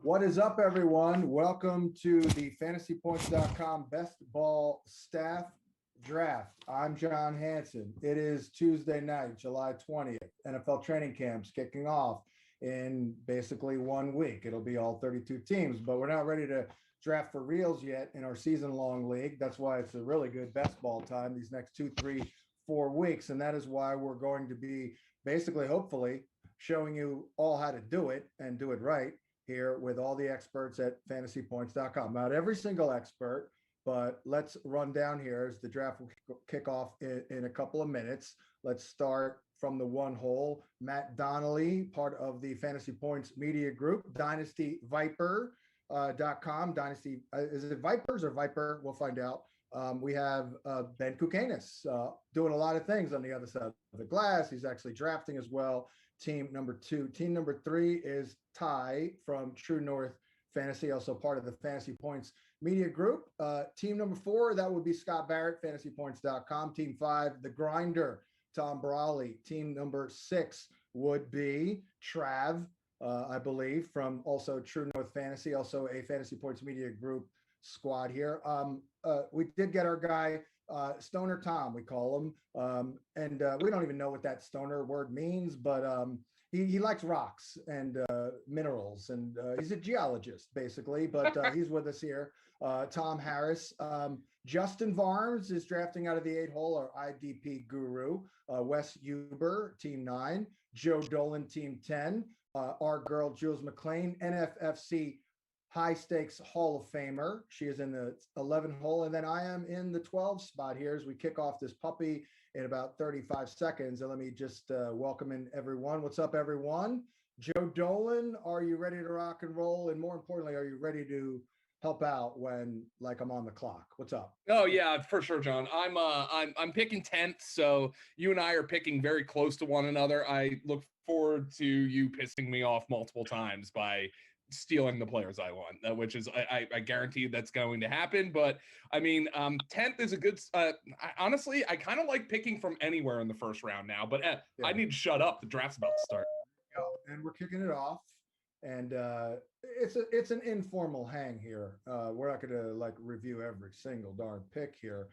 What is up, everyone? Welcome to the fantasypoints.com best ball staff draft. I'm John Hanson. It is Tuesday night, July 20th. NFL training camps kicking off in basically 1 week. It'll be all 32 teams, but we're not ready to draft for reals yet in our season-long league. That's why it's a really good best ball time these next 2, 3, 4 weeks. And that is why we're going to be basically, hopefully, showing you all how to do it and do it right here with all the experts at fantasypoints.com. Not every single expert, but let's run down here as the draft will kick off in a couple of minutes. Let's start from the one hole. Matt Donnelly, part of the Fantasy Points Media Group, dynastyviper.com. Dynasty, is it Vipers or Viper? We'll find out. We have Ben Kukanis doing a lot of things on the other side of the glass. He's actually drafting as well. Team number 2. Team number 3 is Ty from True North Fantasy, also part of the Fantasy Points Media Group. Team number 4, that would be Scott Barrett, fantasypoints.com. Team 5, The Grinder, Tom Brawley. Team number 6 would be Trav, I believe, from also True North Fantasy, also a Fantasy Points Media Group squad here. We did get our guy Stoner Tom, we call him, and we don't even know what that stoner word means, but he likes rocks and minerals, and he's a geologist basically, but he's with us here. Tom Harris. Justin Varnes is drafting out of the 8-hole, our IDP guru. Wes Huber, Team 9. Joe Dolan, Team 10. Our girl Jules McLean, NFFC high stakes Hall of Famer. She is in the 11 hole. And then I am in the 12 spot here as we kick off this puppy in about 35 seconds. And let me just welcome in everyone. What's up, everyone? Joe Dolan, are you ready to rock and roll? And more importantly, are you ready to help out when I'm on the clock? What's up? Oh yeah, for sure, John. I'm picking 10th, so you and I are picking very close to one another. I look forward to you pissing me off multiple times by stealing the players I want, which is I guarantee that's going to happen. But I mean, 10th is a good. Honestly, I kind of like picking from anywhere in the first round now. But yeah. I need to shut up. The draft's about to start. And we're kicking it off, and it's an informal hang here. We're not going to review every single darn pick here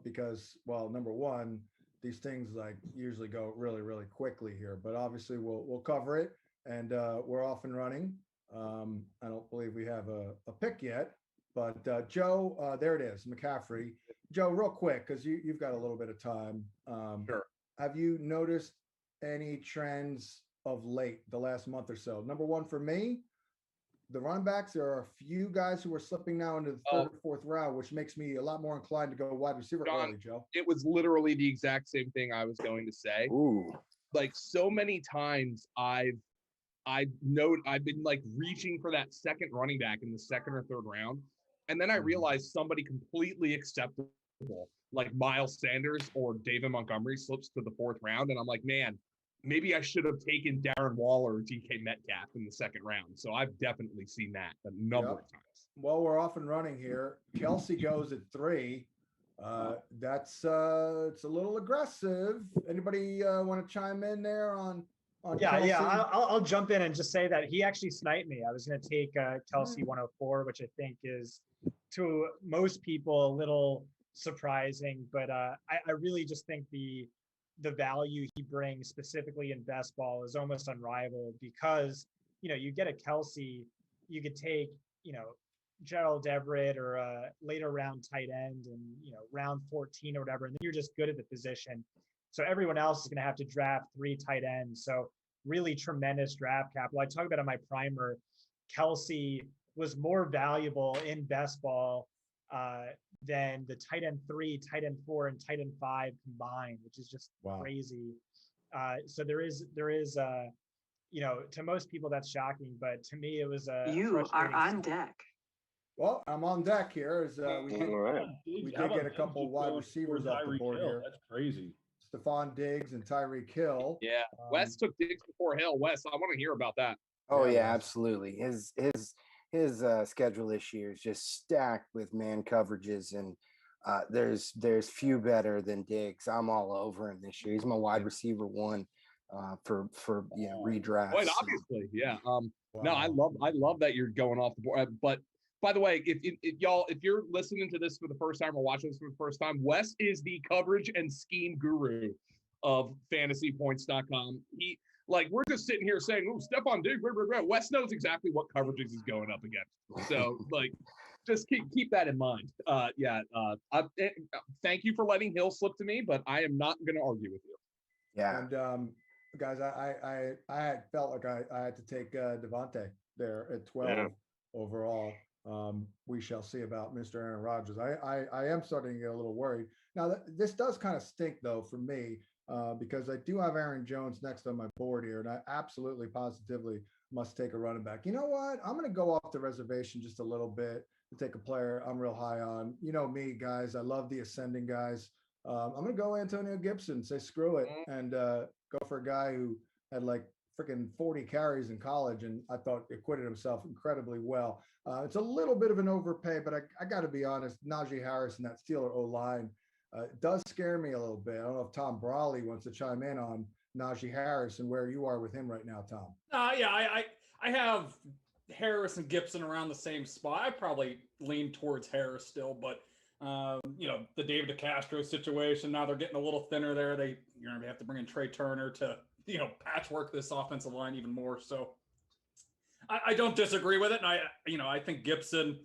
because, well, number one, these things usually go really, really quickly here. But obviously, we'll cover it, and we're off and running. I don't believe we have a pick yet, but Joe, there it is, McCaffrey. Joe, real quick, because you've got a little bit of time. Sure. Have you noticed any trends of late, the last month or so? Number one for me, the running backs, there are a few guys who are slipping now into the third or fourth round, which makes me a lot more inclined to go wide receiver early, Joe. It was literally the exact same thing I was going to say. Ooh. So many times I've been reaching for that second running back in the second or third round. And then I realized somebody completely acceptable, like Miles Sanders or David Montgomery, slips to the fourth round. And I'm like, man, maybe I should have taken Darren Waller or DK Metcalf in the second round. So I've definitely seen that a number of times. Well, we're off and running here. Kelsey goes at 3. That's it's a little aggressive. Anybody want to chime in there on Kelsey? Yeah. I'll jump in and just say that he actually sniped me. I was going to take Kelsey 104, which I think is to most people a little surprising, but I really just think the value he brings specifically in best ball is almost unrivaled because, you get a Kelsey, you could take, Gerald Everett or a later round tight end and, round 14 or whatever, and then you're just good at the position. So everyone else is going to have to draft 3 tight ends. So really tremendous draft capital. I talk about in my primer, Kelsey was more valuable in best ball than the tight end 3, tight end 4, and tight end 5 combined, which is just crazy. So there is, to most people that's shocking, but to me it was you are on deck. Well, I'm on deck here. As we did get a couple wide receivers off the board here. That's crazy. Stephon Diggs and Tyreek Hill. Yeah, Wes took Diggs before Hill. Wes, I want to hear about that. Oh yeah, absolutely. His schedule this year is just stacked with man coverages, and there's few better than Diggs. I'm all over him this year. He's my wide receiver 1 for redraft. Quite obviously, yeah. No, I love that you're going off the board. But by the way, if you're listening to this for the first time or watching this for the first time, Wes is the coverage and scheme guru of fantasypoints.com. We're just sitting here saying, "Oh, Stephon Diggs." Wes knows exactly what coverages he's going up against. So just keep that in mind. Thank you for letting Hill slip to me, but I am not going to argue with you. Yeah. And guys, I had felt like I had to take Devontae there at 12 overall. We shall see about Mr. Aaron Rodgers. I am starting to get a little worried. Now, this does kind of stink, though, for me, because I do have Aaron Jones next on my board here, and I absolutely positively must take a running back. You know what? I'm going to go off the reservation just a little bit to take a player I'm real high on. You know me, guys. I love the ascending guys. I'm going to go Antonio Gibson, say screw it, and go for a guy who had like freaking 40 carries in college, and I thought acquitted himself incredibly well. It's a little bit of an overpay, but I got to be honest, Najee Harris and that Steeler O-line does scare me a little bit. I don't know if Tom Brawley wants to chime in on Najee Harris and where you are with him right now, Tom. I have Harris and Gibson around the same spot. I probably lean towards Harris still, but the David DeCastro situation, now they're getting a little thinner there. You're going to have to bring in Trey Turner to, patchwork this offensive line even more. So I don't disagree with it. And I think Gibson,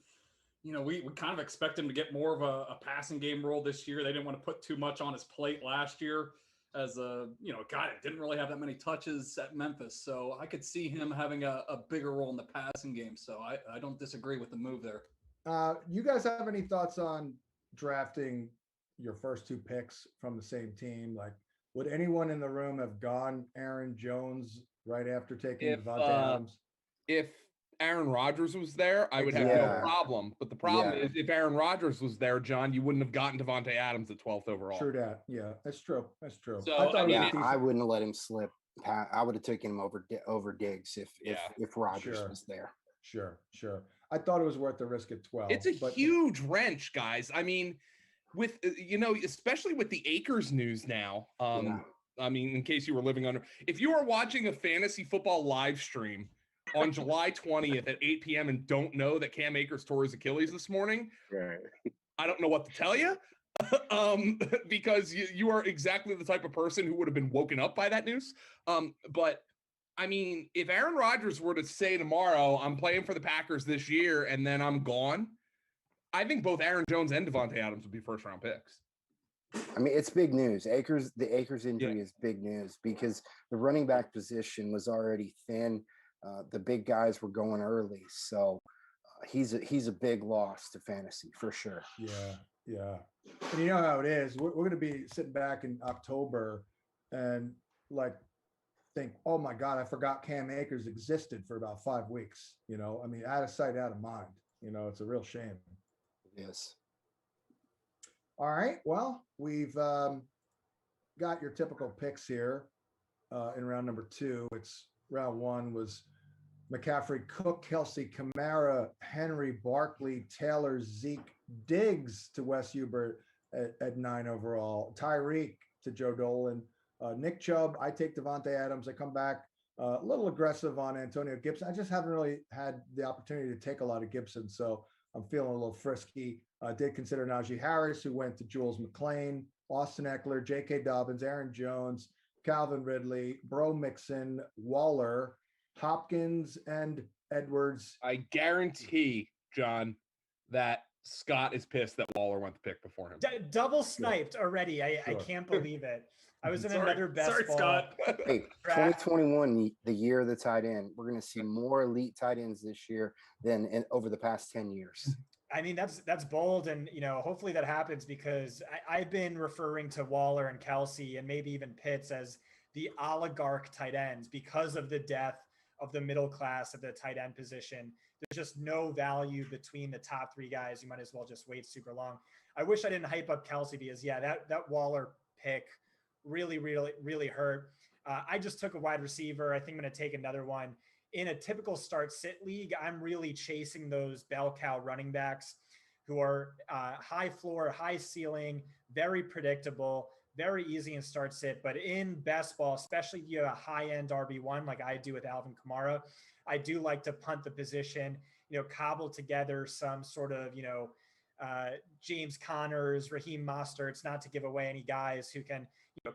we kind of expect him to get more of a passing game role this year. They didn't want to put too much on his plate last year as a guy that didn't really have that many touches at Memphis. So I could see him having a bigger role in the passing game. So I don't disagree with the move there. You guys have any thoughts on drafting your first two picks from the same team? Like, would anyone in the room have gone Aaron Jones right after taking Devontae Adams? If Aaron Rodgers was there, I would have no problem. But the problem is, if Aaron Rodgers was there, John, you wouldn't have gotten Devontae Adams at 12th overall. True that. Yeah, that's true. That's true. So I wouldn't have let him slip. I would have taken him over Diggs if Rodgers was there. Sure. I thought it was worth the risk at 12. It's a huge wrench, guys. I mean, with especially with the Akers news now. I mean, in case you were living under, if you are watching a fantasy football live stream on July 20th at 8 p.m. and don't know that Cam Akers tore his Achilles this morning, I don't know what to tell you. Because you are exactly the type of person who would have been woken up by that news. But I mean, if Aaron Rodgers were to say tomorrow, I'm playing for the Packers this year, and then I'm gone, I think both Aaron Jones and Devontae Adams would be first-round picks. I mean, it's big news. The Akers injury is big news because the running back position was already thin. The big guys were going early, so he's a big loss to fantasy for sure. Yeah. And you know how it is. We're going to be sitting back in October and think, oh my God, I forgot Cam Akers existed for about 5 weeks. I mean, out of sight, out of mind. It's a real shame. Yes. All right. Well, we've got your typical picks here in round number 2. It's round 1 was McCaffrey, Cook, Kelsey, Kamara, Henry, Barkley, Taylor, Zeke, Diggs to Wes Hubert at 9 overall, Tyreek to Joe Dolan, Nick Chubb. I take Devontae Adams. I come back a little aggressive on Antonio Gibson. I just haven't really had the opportunity to take a lot of Gibson, so I'm feeling a little frisky. I did consider Najee Harris, who went to Jules McClain, Austin Eckler, J.K. Dobbins, Aaron Jones, Calvin Ridley, Bro Mixon, Waller, Hopkins, and Edwards. I guarantee, John, that Scott is pissed that Waller went the pick before him. Double sniped already. I can't believe it. I was in another best Sorry, ball. Scott. Hey, 2021, the year of the tight end. We're going to see more elite tight ends this year than over the past 10 years. I mean, that's bold. And, hopefully that happens because I've been referring to Waller and Kelsey and maybe even Pitts as the oligarch tight ends because of the death of the middle class of the tight end position. There's just no value between the top 3 guys. You might as well just wait super long. I wish I didn't hype up Kelsey because that Waller pick really, really, really hurt. I just took a wide receiver. I think I'm going to take another one. In a typical start sit league, I'm really chasing those bell cow running backs who are high floor, high ceiling, very predictable, very easy and start sit. But in best ball, especially if you have a high end RB1 like I do with Alvin Kamara, I do like to punt the position, cobble together some sort of, James Connors, Raheem Mostert's, not to give away any guys who can,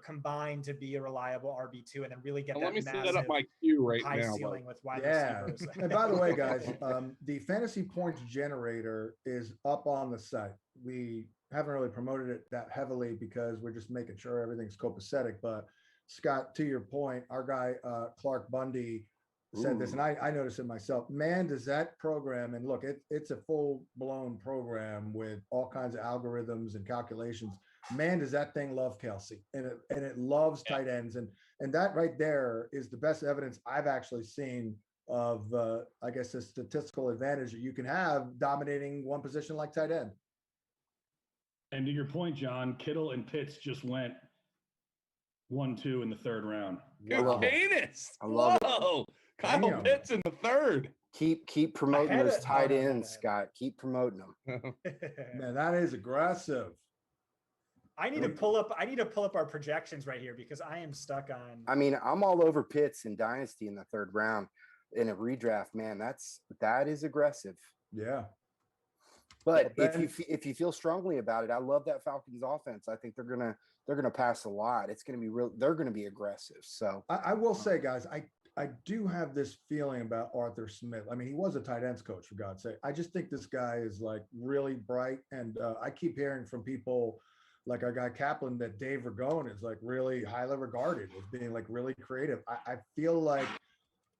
combine to be a reliable RB2 and then really get Let that me set massive up my queue right high now. ceiling with wide Yeah. receivers. And by the way, guys, the fantasy points generator is up on the site. We haven't really promoted it that heavily because we're just making sure everything's copacetic. But Scott, to your point, our guy Clark Bundy said this, and I noticed it myself. Man, does that program, and look, it's a full-blown program with all kinds of algorithms and calculations. Man, does that thing love Kelsey, and it loves tight ends, and that right there is the best evidence I've actually seen of I guess a statistical advantage that you can have dominating one position like tight end. And to your point, John, Kittle and Pitts just went 1-2 in the third round. Canis. I love it. Whoa. Kyle Damn. Pitts in the third. Keep promoting Ahead those of- tight no, no, no, ends, no. Scott. Keep promoting them. Man, that is aggressive. I need to pull up our projections right here because I am stuck on. I mean, I'm all over Pitts in Dynasty in the third round in a redraft. Man, that is aggressive. Yeah. But Well, if you feel strongly about it, I love that Falcons offense. I think they're gonna pass a lot. It's gonna be real. They're gonna be aggressive. So I will say, guys, I do have this feeling about Arthur Smith. I mean, he was a tight ends coach, for God's sake. I just think this guy is like really bright. And I keep hearing from people like our guy Kaplan that Dave Ragone is like really highly regarded as being like really creative. I feel like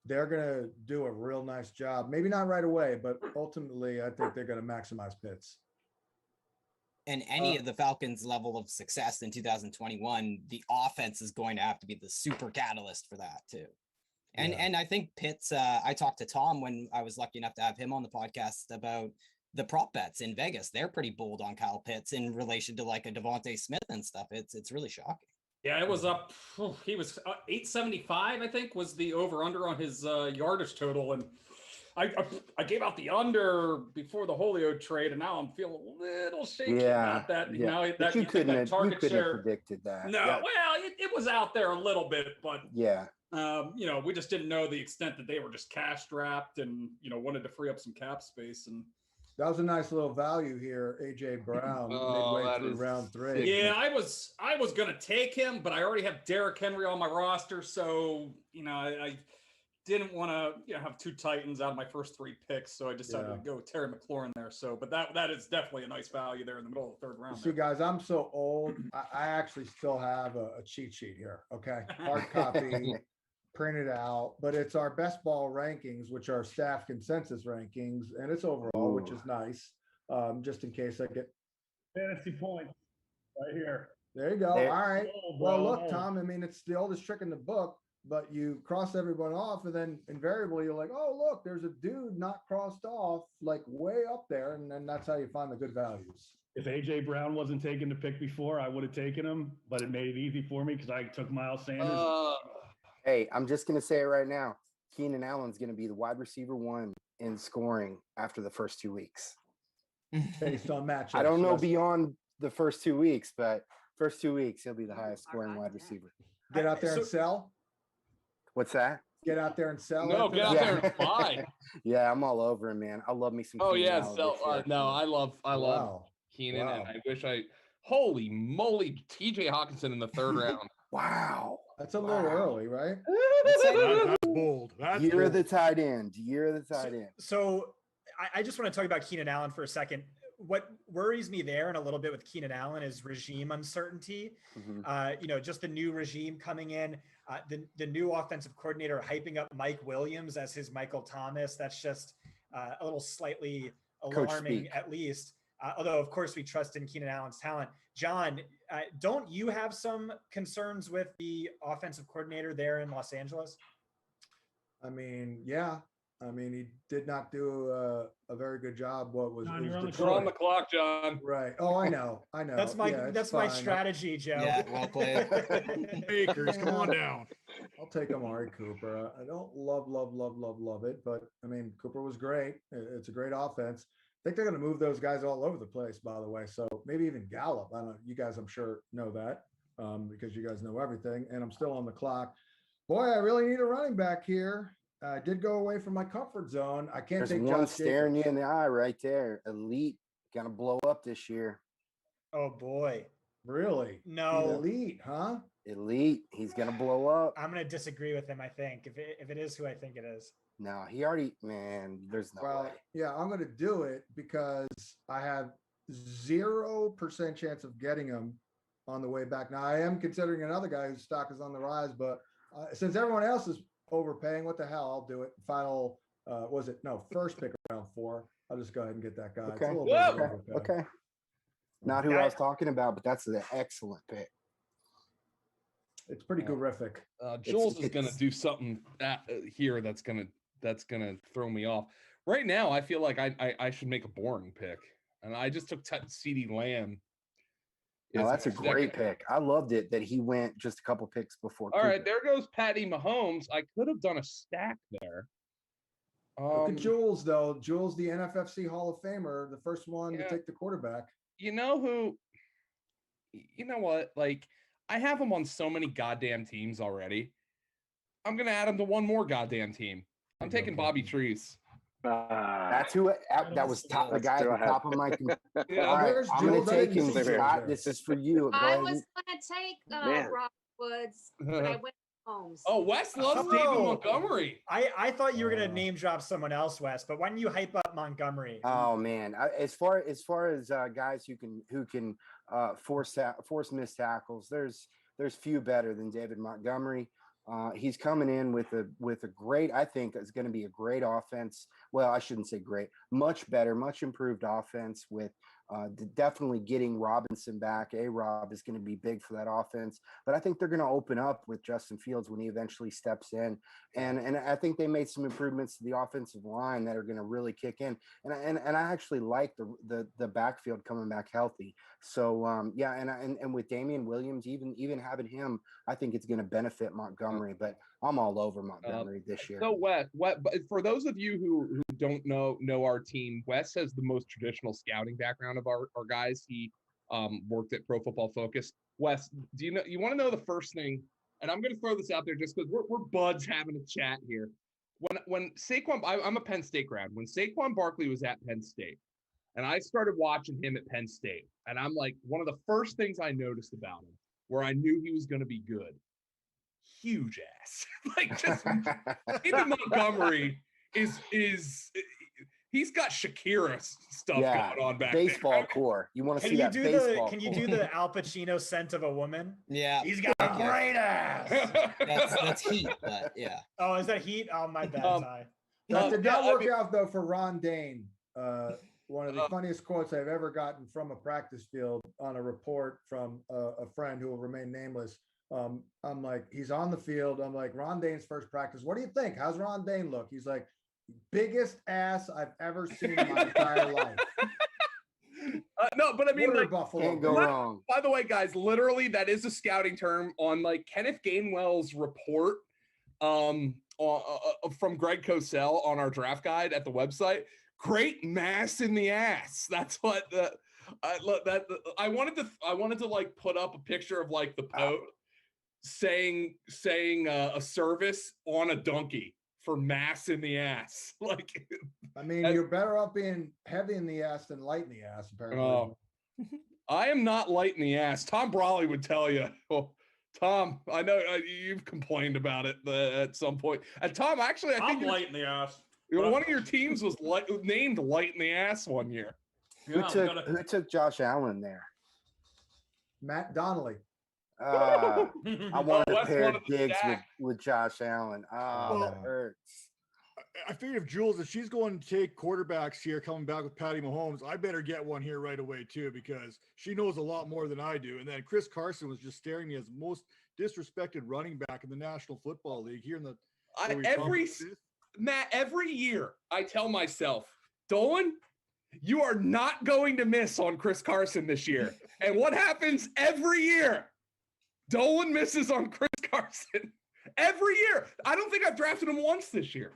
they're going to do a real nice job. Maybe not right away, but ultimately I think they're going to maximize Pitts. And any of the Falcons' level of success in 2021, the offense is going to have to be the super catalyst for that too. And I think Pitts, I talked to Tom when I was lucky enough to have him on the podcast about the prop bets in Vegas. They're pretty bold on Kyle Pitts in relation to like a Devontae Smith and stuff. It's really shocking. Yeah, it was up. He was 875, I think, was the over under on his yardage total, and I gave out the under before the Julio trade, and now I'm feeling a little shaky about that. Yeah. Now But that you couldn't that target have share. predicted that. No, Yeah. well, it was out there a little bit, but Yeah. we just didn't know the extent that they were just cash strapped and wanted to free up some cap space. And That was a nice little value here, AJ Brown, midway that through is round 3. sick. yeah, I was gonna take him, but I already have Derrick Henry on my roster, so I didn't want to have two Titans out of my first 3 picks, so I decided to go with Terry McLaurin there. So, but that is definitely a nice value there in the middle of the third round. See, guys, I'm so old. I actually still have a cheat sheet here. Okay. Hard copy, printed out, but it's our best ball rankings, which are staff consensus rankings, and it's overall, which is nice. Just in case I get Fantasy points right here. there you go. There- All right. Oh, Well, bro. look, Tom, I mean, it's the oldest trick in the book, but you cross everyone off, and then invariably you're like, oh, look, there's a dude not crossed off, like way up there. And then that's how you find the good values. If AJ Brown wasn't taken to pick before, I would have taken him, but it made it easy for me because I took Miles Sanders. Hey, I'm just gonna say it right now. Keenan Allen's gonna be the wide receiver 1 in scoring after the first 2 weeks. Based on matchups. I don't know Let's beyond the first 2 weeks, but first 2 weeks he'll be the highest scoring wide receiver. get out there and So- sell. What's that? Get out there and sell. No, after get out that? there and buy. Yeah, I'm all over him, man. I love me some. Oh Keenan yeah, Allen so this year. no, I love Wow. Keenan, Wow. and I wish holy moly, TJ Hawkinson in the third round. Wow. That's a little Wow. early, right? That's bold. That's Year of bold. the tight end. Year of the tight end. So I just want to talk about Keenan Allen for a second. What worries me there and a little bit with Keenan Allen is regime uncertainty. Mhm. Just the new regime coming in, the new offensive coordinator hyping up Mike Williams as his Michael Thomas. That's just a little slightly alarming, speak. at least. Although, of course, we trust in Keenan Allen's talent. John, don't you have some concerns with the offensive coordinator there in Los Angeles? I mean, yeah. I mean, he did not do a very good job. What was, John, it was you're on the We're on Detroit. the clock, John. Right. Oh, I know. That's my Yeah, it's that's my fine. strategy, Joe. Yeah, well played. Akers, come on down. I'll take Amari Cooper. I don't love it, but I mean, Cooper was great. It's a great offense. I think they're going to move those guys all over the place, by the way. So maybe even Gallup. I don't know. You guys, I'm sure, know that. because you guys know everything, and I'm still on the clock. Boy, I really need a running back here. I did go away from my comfort zone. I can't There's take one Josh staring you Jacobs. in the eye right there. Elite, gonna blow up this year. Oh boy. Really? No. Elite, huh? Elite, he's gonna blow up. I'm gonna disagree with him, I think. If it is who I think it is. No, he already, man, there's no Well, way. yeah, I'm going to do it because I have 0% chance of getting him on the way back. Now, I am considering another guy whose stock is on the rise, but since everyone else is overpaying, what the hell? I'll do it. Final, first pick around 4. I'll just go ahead and get that guy. It's a Okay. little bit of Whoa. an overpay. Okay. Not who I was talking about, but that's an excellent pick. It's pretty horrific. Jules is going to do something here that's going to throw me off. Right now, I feel like I should make a boring pick, and I just took CeeDee Lamb. No, that's a great pick. I loved it that he went just a couple picks before. All right, there goes Patty Mahomes. I could have done a stack there. Look at Jules, though. Jules, the NFFC Hall of Famer, the first one to take the quarterback. You know who? You know what? Like, I have him on so many goddamn teams already. I'm gonna add him to one more goddamn team. I'm taking Bobby Trees. That's who that was top. The guy at the top of my. Yeah, all right, I'm gonna take him, Scott. This is for you. Go I ahead. was gonna take Rob Woods, but I went Holmes. Oh, Wes loves David Montgomery. I thought you were gonna name drop someone else, Wes, but why don't you hype up Montgomery? Oh man, as far as guys who can force missed tackles, there's few better than David Montgomery. He's coming in with a great, I think it's going to be a great offense. Well, I shouldn't say great, much better, much improved offense with definitely getting Robinson back. A-Rob is going to be big for that offense, but I think they're going to open up with Justin Fields when he eventually steps in. And I think they made some improvements to the offensive line that are going to really kick in. And I actually like the backfield coming back healthy. So and with Damian Williams, even having him, I think it's going to benefit Montgomery, but I'm all over Montgomery this year. So Wes, for those of you who don't know our team, Wes has the most traditional scouting background of our guys. He worked at Pro Football Focus. Wes, you want to know the first thing? And I'm going to throw this out there just because we're buds having a chat here. When Saquon, I'm a Penn State grad. When Saquon Barkley was at Penn State, and I started watching him at Penn State, and I'm like, one of the first things I noticed about him, where I knew he was going to be good, huge ass. Like, just David Montgomery is he's got Shakira stuff going on back baseball there. core. You want to see that baseball Can you do the Al Pacino scent of a woman? Yeah. He's got a great ass. That's Heat, but yeah. Oh, is that Heat? Oh, my bad, Ty. That did not work out, though, for Ron Dane. One of the funniest quotes I've ever gotten from a practice field on a report from a friend who will remain nameless. I'm like, he's on the field. I'm like, Ron Dane's first practice. What do you think? How's Ron Dane look? He's like, biggest ass I've ever seen in my entire life. No, but I mean, like, Buffalo. Can't go wrong. By the way, guys, literally that is a scouting term on like Kenneth Gainwell's report from Greg Cosell on our draft guide at the website. Great mass in the ass. That's what I wanted to like put up a picture of like the Pope saying a service on a donkey for mass in the ass. Like, I mean, you're better off being heavy in the ass than light in the ass, apparently. I am not light in the ass. Tom Brawley would tell you. Oh, Tom, I know you've complained about it at some point. And Tom, actually, I think I'm light in the ass. One of your teams was named light in the ass one year. Who took Josh Allen there? Matt Donnelly. I wanted to pair of Diggs with Josh Allen. That hurts. I figured if Jules, if she's going to take quarterbacks here coming back with Patty Mahomes, I better get one here right away too, because she knows a lot more than I do. And then Chris Carson was just staring me as the most disrespected running back in the National Football League here in the Matt, every year I tell myself, Dolan, you are not going to miss on Chris Carson this year. And what happens every year? Dolan misses on Chris Carson every year. I don't think I've drafted him once this year.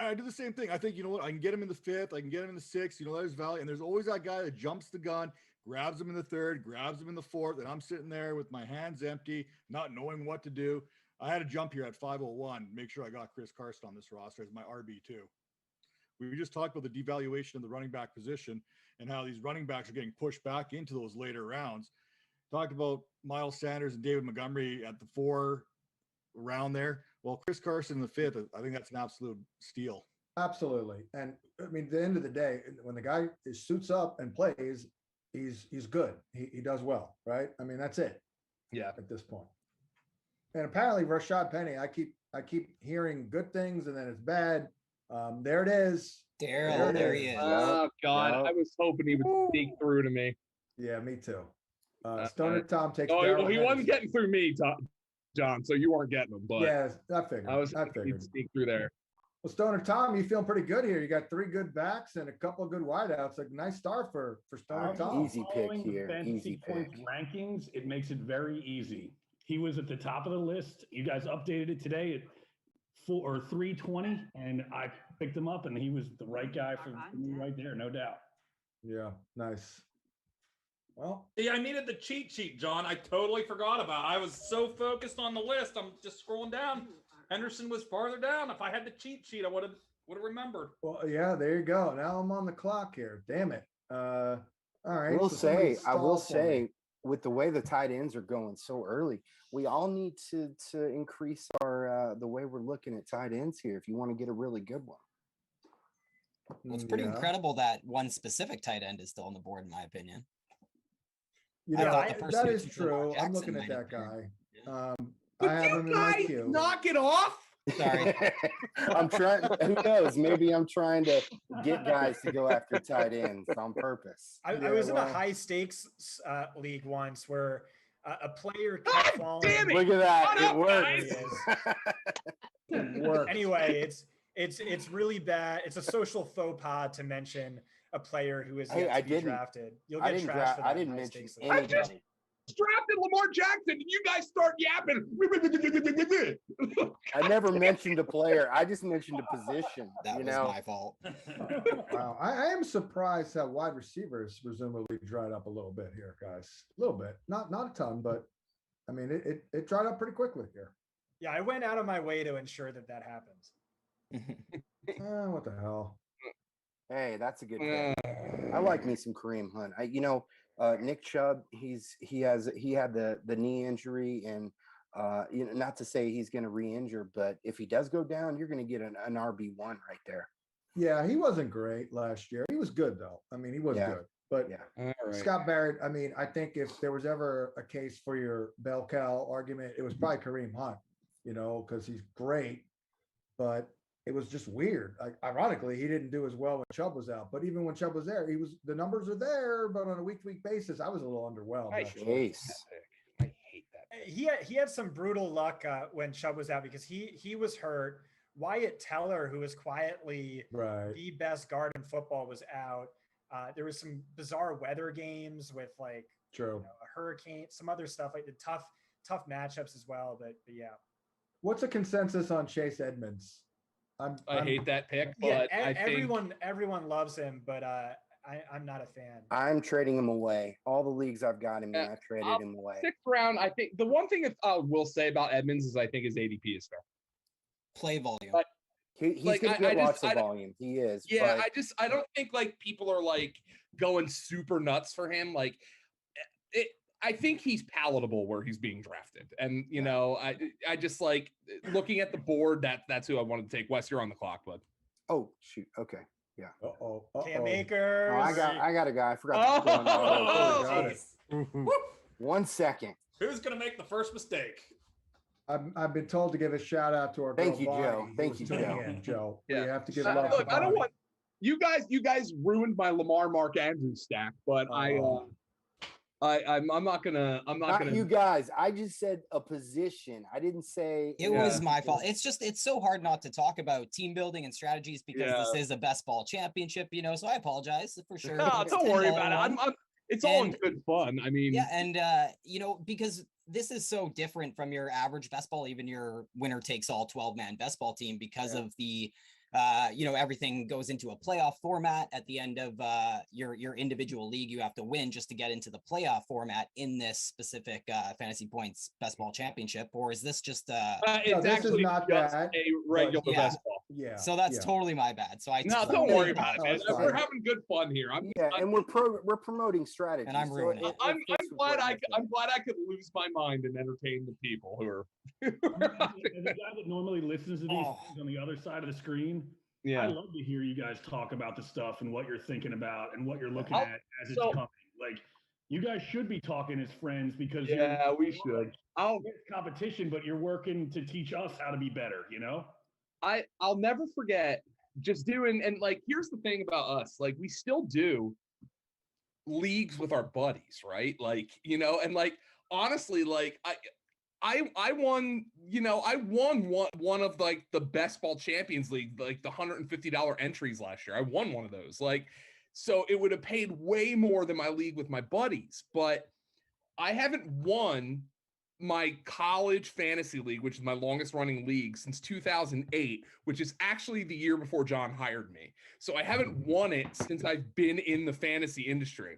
I do the same thing. I think, you know what? I can get him in the 5th. I can get him in the 6th. You know, there's value. And there's always that guy that jumps the gun, grabs him in the third, grabs him in the fourth, and I'm sitting there with my hands empty, not knowing what to do. I had to jump here at 5:01, make sure I got Chris Carson on this roster as my RB2. We just talked about the devaluation of the running back position and how these running backs are getting pushed back into those later rounds. Talked about Miles Sanders and David Montgomery at the 4 round there. Well, Chris Carson in the 5th, I think that's an absolute steal. Absolutely. And I mean, at the end of the day, when the guy suits up and plays, he's good. He does well, right? I mean, that's it. Yeah. At this point. And apparently Rashad Penny, I keep hearing good things and then it's bad. There it is. Daryl, there he is. Oh God, Yep. I was hoping he would sneak through to me. Yeah, me too. Stoner Tom takes. Oh, Darrell well, he wasn't Henderson. getting through me, John. So you weren't getting him, but Yeah, I figured. I was I hoping figured. he'd sneak through there. Well, Stoner Tom, you feeling pretty good here. You got 3 good backs and a couple of good wideouts. A nice start for Stoner Tom. Easy pick Following the here. fantasy Easy points pick. rankings, it makes it very easy. He was at the top of the list. You guys updated it today at 320, and I picked him up, and he was the right guy for me right there, no doubt. Yeah, nice. Well, See, I needed the cheat sheet, John. I totally forgot about it. I was so focused on the list. I'm just scrolling down. Henderson was farther down. If I had the cheat sheet, I would have remembered. well, yeah, there you go. Now I'm on the clock here. Damn it. All right. I will so somebody say, I will stall for me. say, with the way the tight ends are going so early, we all need to increase our the way we're looking at tight ends here if you want to get a really good one. Well, it's pretty Yeah. incredible that one specific tight end is still on the board, in my opinion. You I know, thought the person that who is took Lamar true. I'm Jackson looking at might that have guy. been. I have him in my Guys, queue. knock it off. Sorry. I'm trying. Who knows? Maybe I'm trying to get guys to go after tight ends on purpose. I Yeah, was in a well- high stakes league once where a player God kept falling. damn it. Look at that! Shut It up, works. It worked. Anyway, it's really bad. It's a social faux pas to mention a player who is Hey, yet I to be didn't. drafted. You'll I get didn't. trashed for that I in didn't high mention stakes league. I just- anybody. Drafted Lamar Jackson, and you guys start yapping. I never mentioned a player. I just mentioned a position. That you was know, my fault. Wow, I am surprised how wide receivers presumably dried up a little bit here, guys. A little bit, not a ton, but I mean it dried up pretty quickly here. Yeah, I went out of my way to ensure that happens. What the hell? hey, that's a good pick. I like me some Kareem Hunt. Nick Chubb, he had the knee injury, and not to say he's going to re-injure, but if he does go down, you're going to get an RB1 right there. Yeah, he wasn't great last year. He was good though. I mean, he was Yeah. good. But Yeah. All right. Scott Barrett, I mean, I think if there was ever a case for your bell cow argument, it was probably Kareem Hunt, because he's great, but it was just weird. Like, ironically, he didn't do as well when Chubb was out. But even when Chubb was there, the numbers are there, but on a week-to-week basis, I was a little underwhelmed. I actually. Chase. I hate that. He had some brutal luck when Chubb was out because he was hurt. Wyatt Teller, who was quietly Right. the best guard in football, was out. There was some bizarre weather games with True. a hurricane, some other stuff like the tough matchups as well. But yeah, What's a consensus on Chase Edmonds? I hate that pick, yeah. but I think Everyone loves him, but I'm not a fan. I'm trading him away. All the leagues I've got him in, Yeah, I traded him away. 6th round. I think the one thing that I will say about Edmonds is I think his ADP is fair. Play volume. But- He's Like, going to I get lots just- of I don't- volume. He is. Yeah, but I don't think people are going super nuts for him. I think he's palatable where he's being drafted, and I just looking at the board. That's who I wanted to take. Wes, you're on the clock, bud. oh shoot. Okay. Uh-oh. Cam Oh, Akers. I got a guy. I forgot to put on the auto. got it. jeez. 1 second. Who's gonna make the first mistake? I've been told to give a shout out to our Thank girl you, Bonnie, Joe. who Thank was you, tuning Joe. in, Joe. Yeah. We have to give love to Look, I don't Bonnie. want you guys ruined my Lamar Mark Andrews stack, but Oh. I'm not gonna Not you guys. I just said a position. I didn't say It was my fault. It's so hard not to talk about team building and strategies because this is a best ball championship, so I apologize for sure. No, It's don't worry 10-1. about it. It's all in And- good fun. I mean, Yeah, and because this is so different from your average best ball, even your winner takes all 12-man best ball team because of the everything goes into a playoff format. At the end of your individual league, you have to win just to get into the playoff format in this specific fantasy points best ball championship? Or is this just it's actually not just that, a regular yeah. best ball. Yeah. So that's totally my bad. So I No, totally don't worry about it, man. that's fine. We're having good fun here. And we're promoting strategy. And I'm so ruining it. I'm glad I'm glad I could lose my mind and entertain the people who are. As a guy that normally listens to these things on the other side of the screen, I love to hear you guys talk about the stuff and what you're thinking about and what you're looking at as it's coming. Like, you guys should be talking as friends because we should. It's competition, but you're working to teach us how to be better. I'll never forget just doing, and like, here's the thing about us, like, we still do leagues with our buddies, right? Like, and like, honestly, like, I won, I won one of like the best ball champions league, like the $150 entries last year. I won one of those. Like, so it would have paid way more than my league with my buddies, but I haven't won my college fantasy league, which is my longest running league, since 2008, which is actually the year before John hired me. So I haven't won it since I've been in the fantasy industry.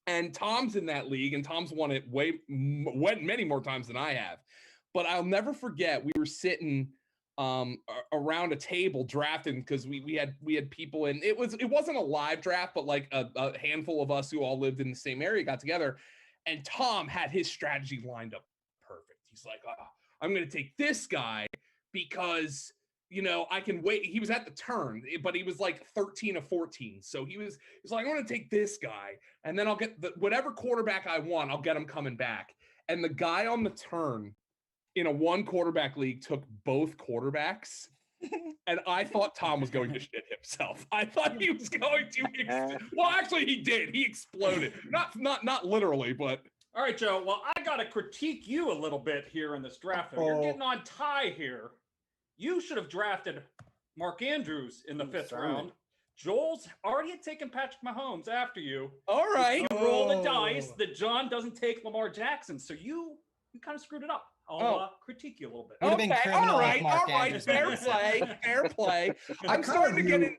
And Tom's in that league, and Tom's won it many more times than I have. But I'll never forget, we were sitting around a table drafting, because we had people in. It wasn't a live draft, but like a handful of us who all lived in the same area got together, and Tom had his strategy lined up perfect. He's like, I'm going to take this guy because I can wait. He was at the turn, but he was like 13 of 14. So he's like, I'm going to take this guy, and then I'll get whatever quarterback I want, I'll get him coming back. And the guy on the turn in a 1 quarterback league took both quarterbacks. And I thought Tom was going to shit himself. I thought he was going to. Well, actually, he did. He exploded. Not literally, but. All right, Joe. Well, I got to critique you a little bit here in this draft. You're getting on tie here. You should have drafted Mark Andrews in the 5th round. Joel's already had taken Patrick Mahomes after you. All right. You roll the dice that John doesn't take Lamar Jackson. So you kind of screwed it up. I'll critique you a little bit. Okay, all right. Fair play. I'm starting to get in.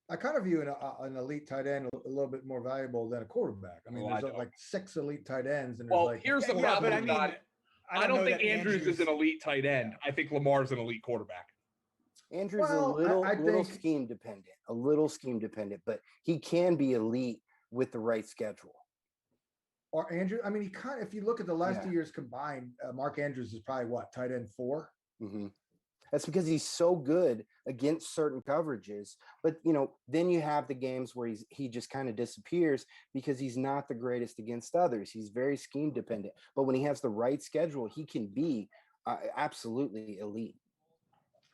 I kind of view an elite tight end a little bit more valuable than a quarterback. I mean, there's like 6 elite tight ends. And here's the problem. But I don't think Andrews is an elite tight end. I think Lamar's an elite quarterback. Andrews a little scheme dependent, but he can be elite with the right schedule. Or Andrew, I mean, if you look at the last 2 years combined, Mark Andrews is probably tight end 4. Mm-hmm. That's because he's so good against certain coverages. But, then you have the games where he just kind of disappears because he's not the greatest against others. He's very scheme dependent. But when he has the right schedule, he can be absolutely elite.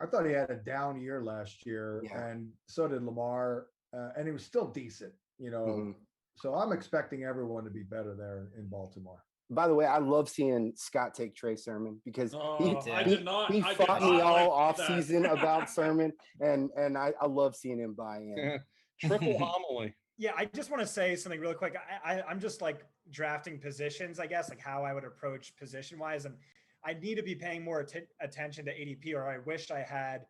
I thought he had a down year last year, and so did Lamar, and he was still decent, Mm-hmm. So I'm expecting everyone to be better there in Baltimore. By the way, I love seeing Scott take Trey Sermon because he fought me all off season about Sermon, and I love seeing him buy in. Triple homily. Yeah, I just want to say something really quick. I'm just like drafting positions, I guess, like how I would approach position wise, and I need to be paying more attention to ADP, or I wish I had,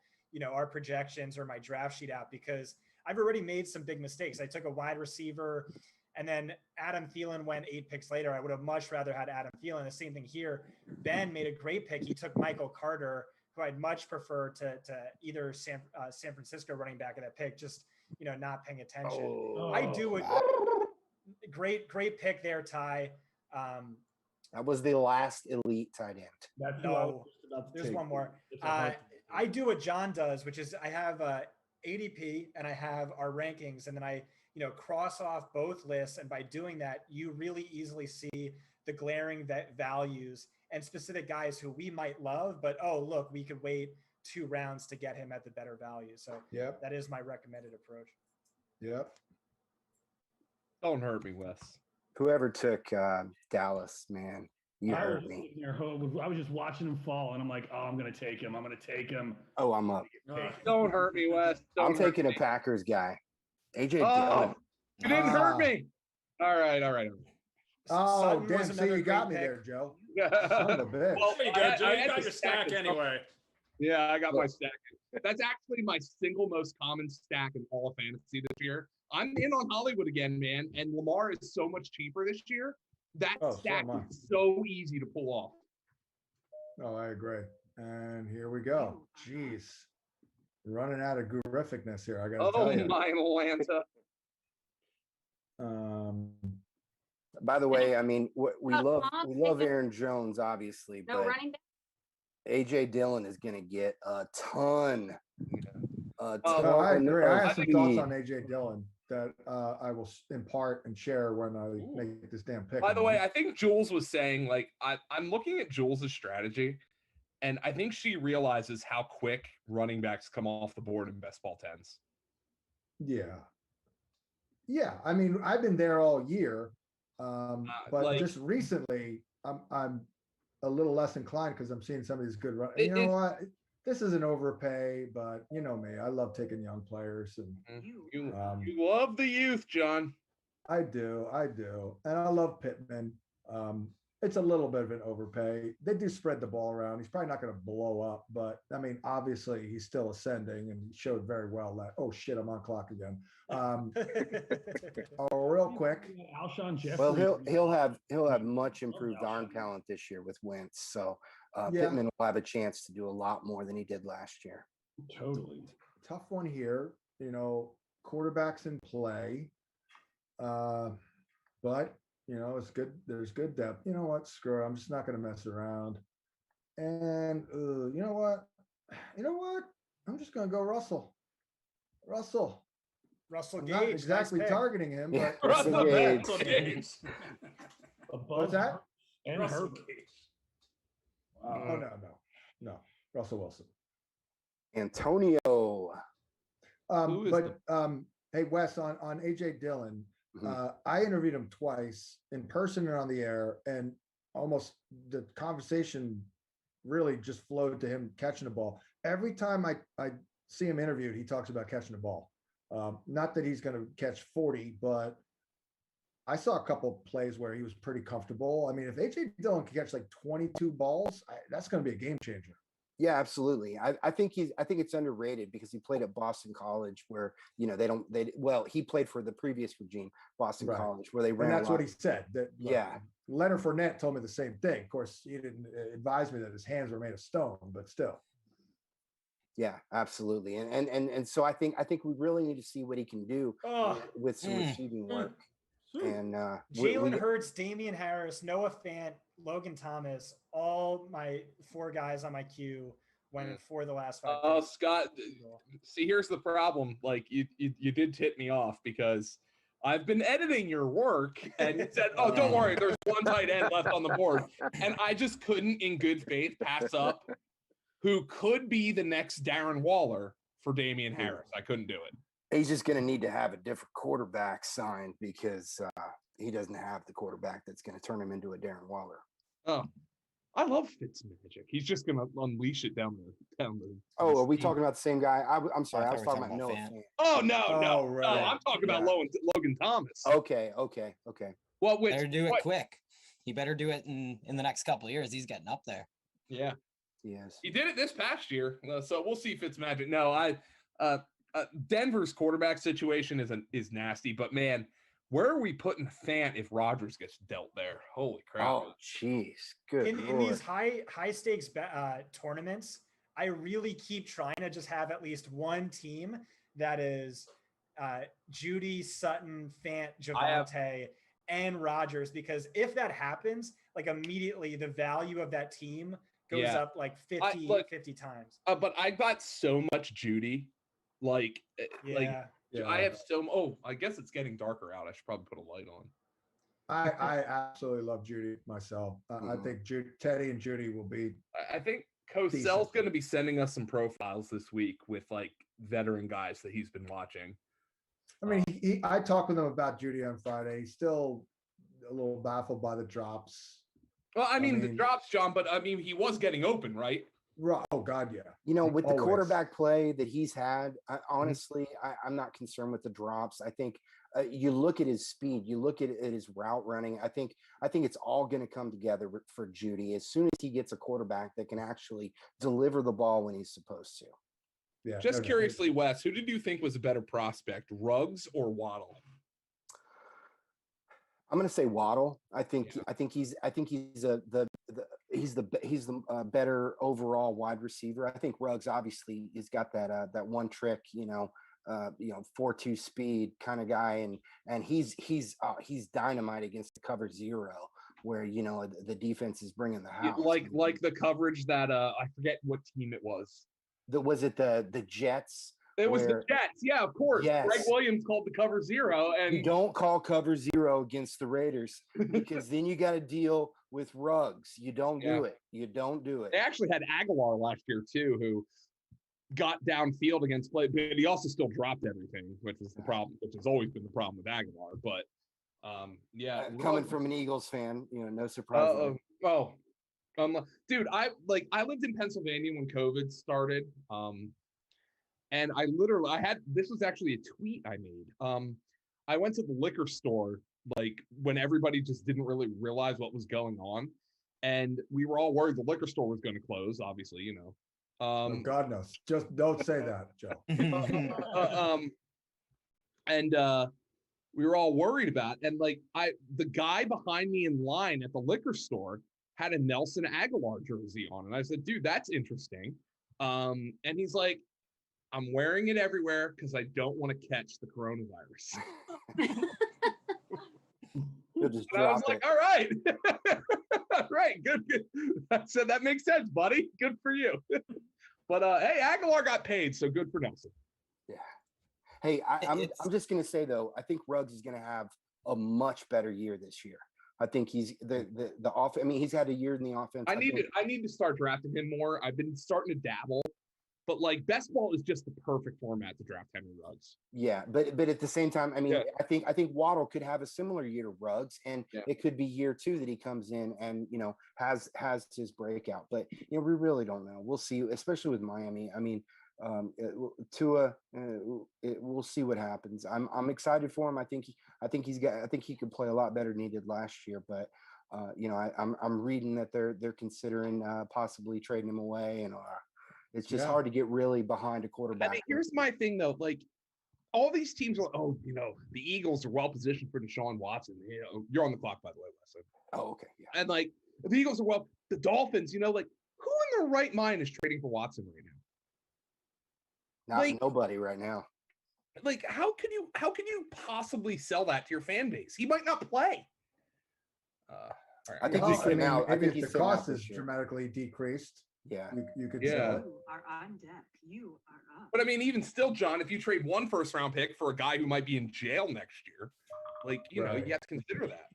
our projections or my draft sheet out, because I've already made some big mistakes. I took a wide receiver, and then Adam Thielen went 8 picks later. I would have much rather had Adam Thielen. The same thing here. Ben made a great pick. He took Michael Carter, who I'd much prefer to either San Francisco running back at that pick, just, not paying attention. I do a great pick there, Ty. That was the last elite tight end. No, there's one more. I do what John does, which is I have ADP and I have our rankings, and then I cross off both lists. And by doing that, you really easily see the glaring values and specific guys who we might love, but look, we could wait 2 rounds to get him at the better value. So that is my recommended approach. Yep. Don't hurt me, Wes. Whoever took Dallas, man, you hurt me. I was just watching him fall, and I'm like, I'm going to take him. Oh, I'm up. Don't hurt me, Wes. I'm taking a Packers guy. AJ Dillon. You didn't hurt me. All right. Oh, damn. So you got me there, Joe. Son of a bitch. Well, there you go, Joe. You got your stack anyway. Yeah, I got my stack. That's actually my single most common stack in all of fantasy this year. I'm in on Hollywood again, man, and Lamar is so much cheaper this year. That stack is so easy to pull off. Oh, I agree. And here we go. Jeez. Running out of gurificness here, I gotta tell you. Oh my Atlanta. By the way, I mean we love Aaron Jones, obviously, No but running back. AJ Dillon is going to get a ton. I agree. I have some thoughts on speed. AJ Dillon that I will impart and share when I make this damn pick. By the way, I think Jules was saying, like, I'm looking at Jules' strategy, and I think she realizes how quick running backs come off the board in best ball 10s. Yeah. Yeah. I mean, I've been there all year. But like- just recently, I'm a little less inclined because I'm seeing some of these good You know what? This is an overpay, but you know me. I love taking young players, and You love the youth, John. I do, and I love Pittman. It's a little bit of an overpay. They do spread the ball around. He's probably not going to blow up, but I mean, obviously, he's still ascending, and he showed very well that. Oh shit, I'm on clock again. Real quick. Alshon Jeffrey. Well, he'll have much improved arm talent this year with Wentz, so Pittman will have a chance to do a lot more than he did last year. Totally tough one here. You know, quarterbacks in play, but you know it's good. There's good depth. You know what? Screw it. I'm just not going to mess around. And you know what? I'm just going to go Russell. Russell I'm Gage. not exactly nice targeting him, but Russell Gage. What's that? And Russell Herbert. Gage. Oh no. Russell Wilson. Antonio. Hey Wes, on AJ Dillon, I interviewed him twice in person and on the air, and almost the conversation really just flowed to him catching the ball. Every time I see him interviewed, he talks about catching the ball. Not that he's going to catch 40, but I saw a couple of plays where he was pretty comfortable. I mean, if AJ Dillon can catch like 22 balls, that's going to be a game changer. Yeah, absolutely. I think it's underrated because he played at Boston College, where he played for the previous regime, Boston College, where they ran. And that's what he said. Yeah. Leonard Fournette told me the same thing. Of course, he didn't advise me that his hands were made of stone, but still. Yeah, absolutely. And so I think we really need to see what he can do with some receiving work. And Jalen Hurts, Damian Harris, Noah Fant, Logan Thomas, all my 4 guys on my queue went for the last 5 Oh, Scott, see, here's the problem. Like, you did tip me off because I've been editing your work, and you said, oh, don't worry, there's one tight end left on the board. And I just couldn't, in good faith, pass up who could be the next Darren Waller for Damian Harris. I couldn't do it. He's just going to need to have a different quarterback signed because he doesn't have the quarterback that's going to turn him into a Darren Waller. Oh, I love Fitzmagic. He's just going to unleash it down the. Oh, are we talking about the same guy? I'm sorry, I was talking about Noah Fant. Oh no, right. No! I'm talking about Logan Thomas. Okay. Well, better do it quick. He better do it in the next couple of years. He's getting up there. Yeah. Yes. He did it this past year, so we'll see Fitzmagic. No, Denver's quarterback situation is nasty, but man, where are we putting Fant if Rodgers gets dealt there? Holy crap! Oh, jeez, good. In these high stakes tournaments, I really keep trying to just have at least one team that is Judy, Sutton, Fant, Javonte, and Rodgers, because if that happens, like immediately the value of that team goes up like 50 times. But I got so much Judy. I have so. I guess it's getting darker out. I should probably put a light on. I absolutely love Judy myself. I think Teddy and Judy will be. I think Cosell's going to be sending us some profiles this week with like veteran guys that he's been watching. I mean, I talked with him about Judy on Friday. He's still a little baffled by the drops. Well, I mean the drops, John, but I mean he was getting open, right? Oh God, yeah. You know, with the Always. quarterback play that he's had, honestly, I'm not concerned with the drops. I think you look at his speed, you look at his route running. I think it's all going to come together for Judy as soon as he gets a quarterback that can actually deliver the ball when he's supposed to. Yeah. Just curiously, Wes, who did you think was a better prospect, Ruggs or Waddle? I'm going to say Waddle. I think he's the better overall wide receiver. I think Ruggs obviously has got that one trick, 4.2 speed kind of guy, and he's dynamite against the cover zero, where the defense is bringing the house. Like the coverage that I forget what team it was. Was it the Jets? It was the Jets. Yeah, of course. Yes. Greg Williams called the cover zero. And you don't call cover zero against the Raiders because then you got to deal with Ruggs. You don't do it. You don't do it. They actually had Aguilar last year too, who got downfield against play, but he also still dropped everything, which is the problem, which has always been the problem with Aguilar. But coming from an Eagles fan, no surprise. Dude, I lived in Pennsylvania when COVID started. And this was actually a tweet I made. I went to the liquor store, like when everybody just didn't really realize what was going on. And we were all worried the liquor store was going to close, obviously, Oh, God knows. Just don't say that, Joe. We were all worried about it. And the guy behind me in line at the liquor store had a Nelson Aguilar jersey on. And I said, dude, that's interesting. And he's like, I'm wearing it everywhere because I don't want to catch the coronavirus. I was like, all right. All right, good. I said, that makes sense, buddy. Good for you. But hey, Aguilar got paid, so good for Nelson. Yeah. Hey, I'm just gonna say though, I think Ruggs is gonna have a much better year this year. I think he's the off. I mean, he's had a year in the offense. I need to start drafting him more. I've been starting to dabble. But best ball is just the perfect format to draft Henry Ruggs. Yeah, but at the same time, I mean, I think Waddle could have a similar year to Ruggs, and it could be year 2 that he comes in and has his breakout. But we really don't know. We'll see, especially with Miami. I mean, Tua, we'll see what happens. I'm excited for him. I think he could play a lot better than he did last year. But I'm reading that they're considering possibly trading him away and. It's just hard to get really behind a quarterback. I mean, here's my thing, though. All these teams are, the Eagles are well positioned for Deshaun Watson. You're on the clock, by the way, Wesley. Oh, okay. Yeah. And the Eagles are the Dolphins, who in their right mind is trading for Watson right now? Nobody right now. How can you possibly sell that to your fan base? He might not play. I think he's sitting out. I think the cost is dramatically decreased. Yeah, you could sell it. You are on deck. You are up. But I mean, even still, John, if you trade one first-round pick for a guy who might be in jail next year, you have to consider that.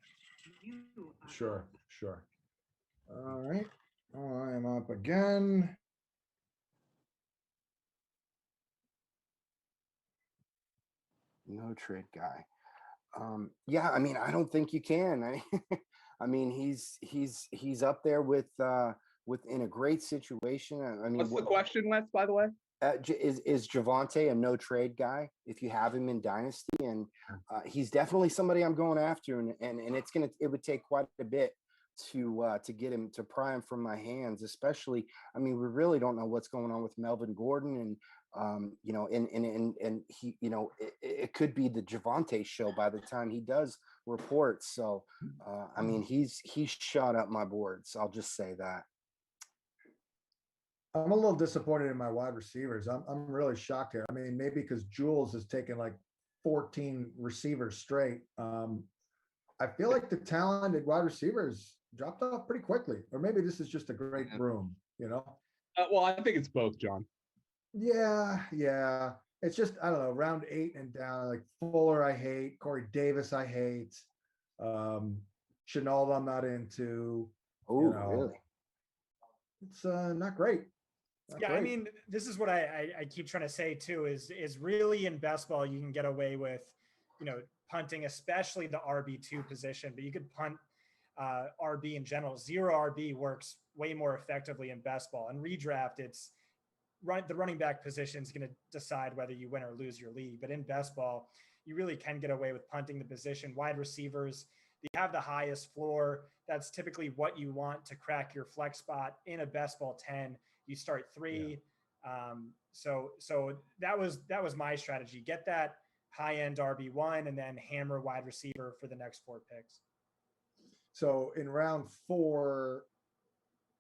Sure. All right, I am up again. No trade guy. Yeah, I mean, I don't think you can. I mean, he's up there within a great situation. I mean, what's the question, Wes, by the way? Is Javonte a no trade guy if you have him in Dynasty? And he's definitely somebody I'm going after, and it would take quite a bit to get him, to pry him from my hands, especially. I mean, we really don't know what's going on with Melvin Gordon, and and he, it could be the Javonte show by the time he does report. So I mean, he's shot up my boards. I'll just say that. I'm a little disappointed in my wide receivers. I'm really shocked here. I mean, maybe because Jules has taken 14 receivers straight. I feel like the talented wide receivers dropped off pretty quickly, or maybe this is just a great room, Well, I think it's both, John. Yeah. It's just, I don't know, round 8 and down. Fuller, I hate. Corey Davis, I hate. Chenault, I'm not into. Oh, really? It's not great. I mean, this is what I keep trying to say too, is really in best ball, you can get away with, punting, especially the RB2 position, but you could punt RB in general. Zero RB works way more effectively in best ball. In redraft, the running back position is going to decide whether you win or lose your league. But in best ball, you really can get away with punting the position. Wide receivers, they have the highest floor. That's typically what you want to crack your flex spot in a best ball 10. You start 3. Yeah. So that was my strategy. Get that high end RB1 and then hammer wide receiver for the next 4 picks. So in round 4,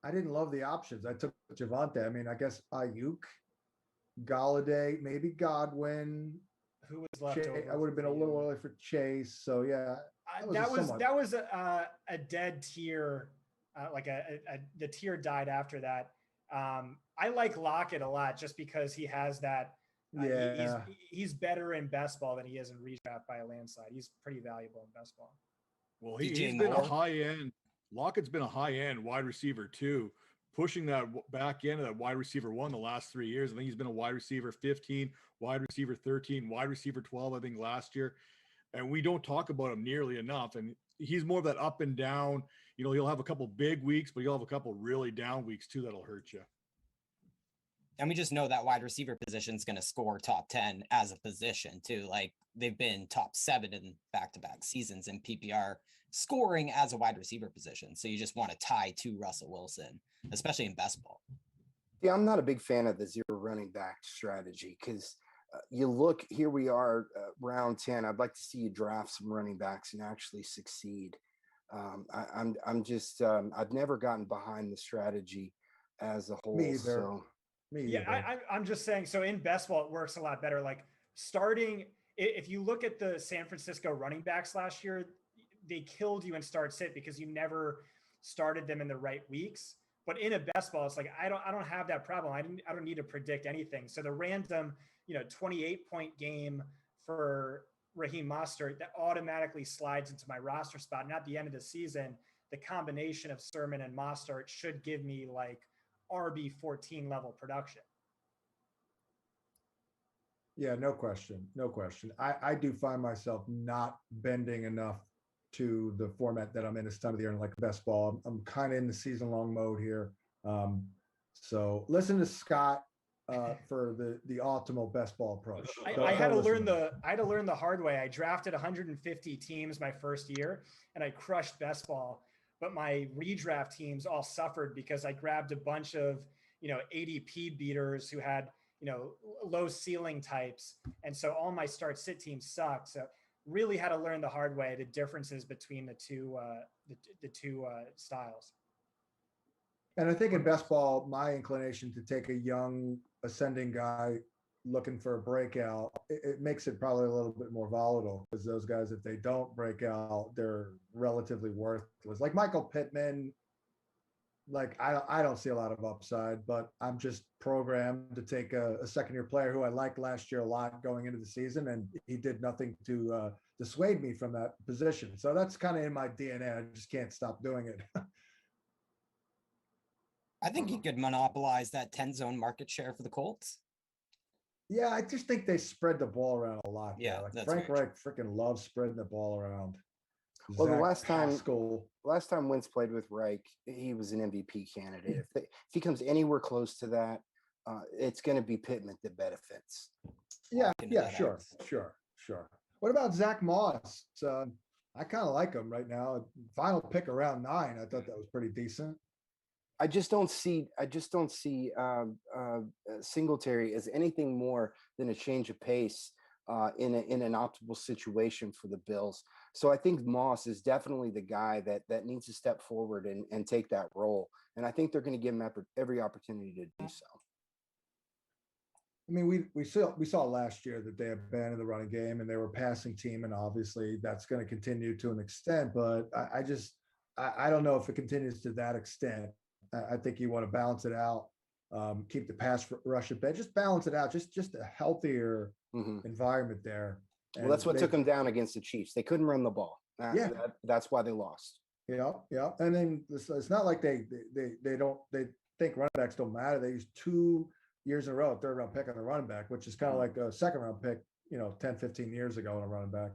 I didn't love the options. I took Javonte. I mean, I guess Ayuk, Galladay, maybe Godwin. Who was left over? I would have been a little early for Chase. So yeah, that was a dead tier. The tier died after that. I like Lockett a lot just because he has that. He's better in best ball than he is in redraft by a landslide. He's pretty valuable in best ball. Well, he's been a high end. Lockett's been a high end wide receiver too, pushing that back end of that wide receiver 1 the last 3 years. I think he's been a wide receiver 15, wide receiver 13, wide receiver 12, I think last year. And we don't talk about him nearly enough. And he's more of that up and down. You know, he'll have a couple big weeks, but he'll have a couple really down weeks too that'll hurt you. And we just know that wide receiver position is going to score top 10 as a position too. Like they've been top 7 in back-to-back seasons in PPR scoring as a wide receiver position. So you just want to tie to Russell Wilson, especially in best ball. Yeah, I'm not a big fan of the zero running back strategy because you look, here we are, round 10. I'd like to see you draft some running backs and actually succeed. I'm just, I've never gotten behind the strategy as a whole. Me either. So. I'm just saying, so in best ball, it works a lot better. Like starting, if you look at the San Francisco running backs last year, they killed you in start sit because you never started them in the right weeks. But in a best ball, it's like, I don't have that problem. I don't need to predict anything. So the random, 28-point game for Raheem Mostert that automatically slides into my roster spot. And at the end of the season, the combination of Sermon and Mostert should give me like RB 14 level production. Yeah, no question. No question. I do find myself not bending enough to the format that I'm in this time of the year and like best ball. I'm kind of in the season long mode here. So listen to Scott for the optimal best ball approach. I had to learn the hard way. I drafted 150 teams my first year and I crushed best ball, but my redraft teams all suffered because I grabbed a bunch of, ADP beaters who had, low ceiling types. And so all my start sit teams sucked. So really had to learn the hard way the differences between the two styles. And I think in best ball, my inclination to take a young ascending guy looking for a breakout, it makes it probably a little bit more volatile because those guys, if they don't break out, they're relatively worthless. Like Michael Pittman, like I don't see a lot of upside, but I'm just programmed to take a second-year player who I liked last year a lot going into the season, and he did nothing to dissuade me from that position. So that's kind of in my DNA. I just can't stop doing it. I think he could monopolize that 10 zone market share for the Colts. Yeah, I just think they spread the ball around a lot. Yeah, like Frank Reich freaking loves spreading the ball around. Well, the last time Wentz played with Reich, he was an MVP candidate. If he comes anywhere close to that, it's going to be Pittman that benefits. Yeah, sure. What about Zach Moss? I kind of like him right now. Final pick around 9. I thought that was pretty decent. I just don't see Singletary as anything more than a change of pace in an optimal situation for the Bills. So I think Moss is definitely the guy that needs to step forward and take that role. And I think they're going to give him every opportunity to do so. I mean, we saw last year that they abandoned the running game and they were a passing team, and obviously that's going to continue to an extent. But I don't know if it continues to that extent. I think you want to balance it out, keep the pass rush at bay, just balance it out, just a healthier environment there. And well, that's what took them down against the Chiefs. They couldn't run the ball. That's why they lost. Yeah. And then it's not like they think running backs don't matter. They use 2 years in a row, 3rd round pick on the running back, which is kind of like a 2nd round pick, 10, 15 years ago on a running back.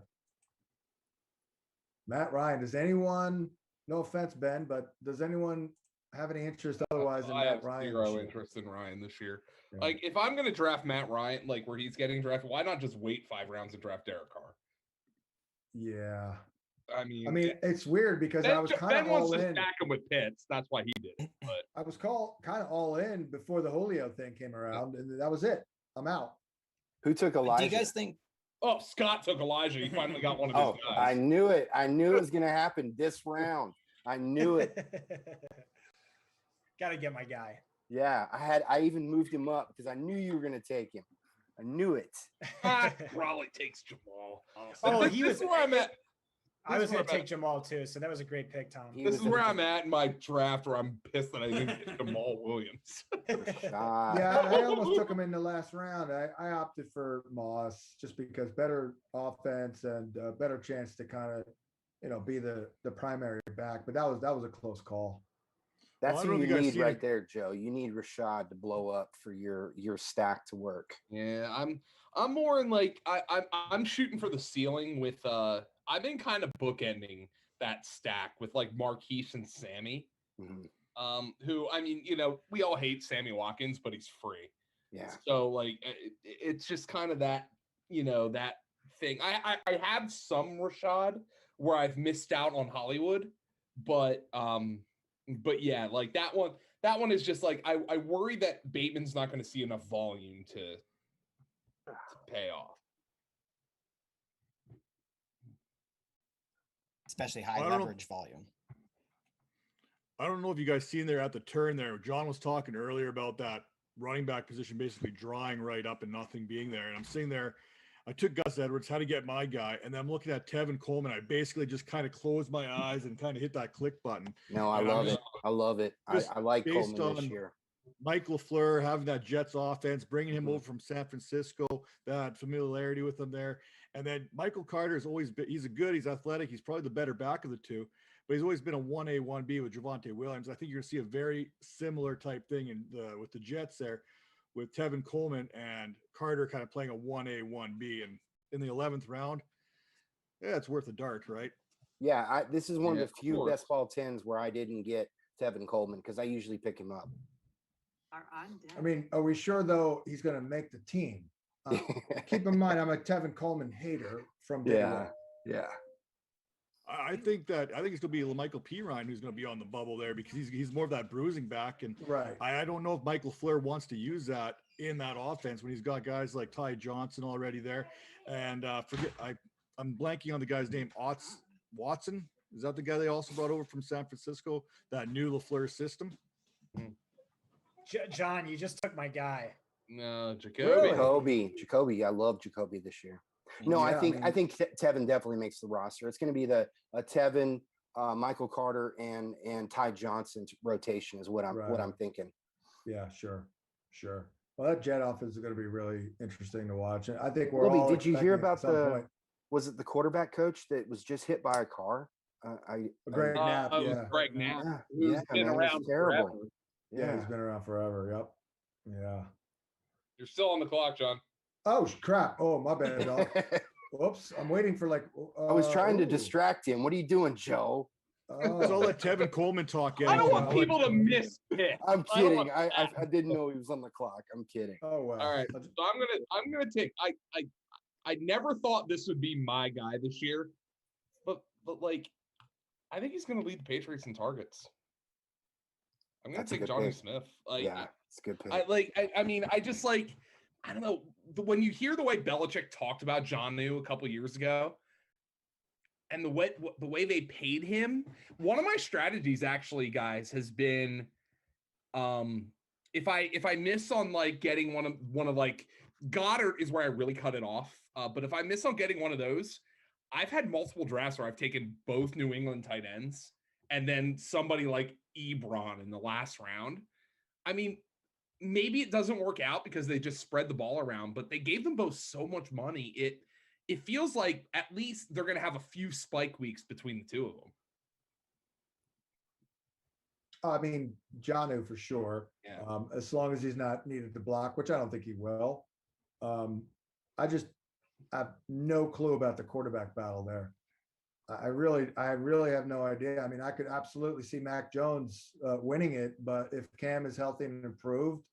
Matt Ryan, does anyone no offense, Ben, but does anyone have any interest otherwise in I Matt have Ryan? zero interest in Ryan this year. Yeah. Like, if I'm going to draft Matt Ryan, like where he's getting drafted, why not just wait 5 rounds and draft Derek Carr? Yeah. I mean, it's weird because Ben, I was kind Ben of wants all to in. stack him with Pitts. That's why he did it. But I was kind of all in before the Julio thing came around, and that was it. I'm out. Who took Elijah? Do you guys think? Oh, Scott took Elijah. He finally got one of his guys. I knew it. I knew it was going to happen this round. I knew it. Got to get my guy. Yeah, I even moved him up because I knew you were going to take him. I knew it. Raleigh takes Jamal. Oh, This is where I'm at. I was going to take Jamal too, so that was a great pick, Tom. This is where I'm at in my draft, where I'm pissed that I didn't get Jamal Williams. Yeah, I almost took him in the last round. I opted for Moss just because better offense and better chance to kind of, be the primary back. But that was a close call. That's who you need right there, Joe. You need Rashad to blow up for your stack to work. Yeah, I'm more in like I'm shooting for the ceiling with I've been kind of bookending that stack with like Marquise and Sammy. Mm-hmm. Who, I mean, we all hate Sammy Watkins, but he's free. Yeah. So like it's just kind of that, that thing. I have some Rashad where I've missed out on Hollywood, but yeah, like that one is just like I worry that Bateman's not going to see enough volume to pay off. Especially high leverage volume. I don't know if you guys seen there at the turn there. John was talking earlier about that running back position basically drying right up and nothing being there. And I'm sitting there, I took Gus Edwards, how to get my guy. And then I'm looking at Tevin Coleman. I basically just kind of closed my eyes and kind of hit that click button. No, I love it. I love it. I like Coleman this year. Mike LaFleur having that Jets offense, bringing him over from San Francisco, that familiarity with him there. And then Michael Carter has always been, he's athletic. He's probably the better back of the two, but he's always been a 1A, 1B with Javonte Williams. I think you're going to see a very similar type thing with the Jets there with Tevin Coleman and Carter kind of playing a 1A, 1B. And in the 11th round, yeah, it's worth a dart, right? Yeah, this is one of the few best ball 10s where I didn't get Tevin Coleman because I usually pick him up. I mean, are we sure though he's going to make the team? Keep in mind, I'm a Tevin Coleman hater from day one. Yeah. I think it's going to be Michael Pirine who's going to be on the bubble there because he's more of that bruising back, and right. I don't know if Michael Fleur wants to use that in that offense when he's got guys like Ty Johnson already there, and I'm blanking on the guy's name. Watson, is that the guy they also brought over from San Francisco? That new LaFleur system. John, you just took my guy. No, Jacoby. I love Jacoby this year. No, yeah, I think Tevin definitely makes the roster. It's going to be a Tevin, Michael Carter, and Ty Johnson's rotation is what I'm thinking. Yeah, sure. Well, that Jet offense is going to be really interesting to watch. I think did you hear about was it the quarterback coach that was just hit by a car? Greg Knapp. Yeah. Greg Knapp. Yeah, been around terrible. Forever. Yeah, he's been around forever. Yep. Yeah. You're still on the clock, John. Oh crap! Oh, my bad, dog. Whoops! I'm waiting for I was trying to distract him. What are you doing, Joe? Let's all let Tevin Coleman talk. I don't want people to miss pick. I'm kidding. I didn't know he was on the clock. I'm kidding. Oh wow! All right, so I'm gonna take. I never thought this would be my guy this year, but like, I think he's gonna lead the Patriots in targets. I'm gonna take Johnny Smith. Like, yeah, it's a good pick. I don't know. When you hear the way Belichick talked about Jonnu a couple years ago, and the way they paid him, one of my strategies actually, guys, has been, if I miss on like getting one of like Goddard is where I really cut it off. But if I miss on getting one of those, I've had multiple drafts where I've taken both New England tight ends and then somebody like Ebron in the last round. I mean, maybe it doesn't work out because they just spread the ball around, but they gave them both so much money. It feels like at least they're going to have a few spike weeks between the two of them. I mean, Jonnu for sure. Yeah. As long as he's not needed to block, which I don't think he will. I have no clue about the quarterback battle there. I really have no idea. I mean, I could absolutely see Mac Jones winning it, but if Cam is healthy and improved,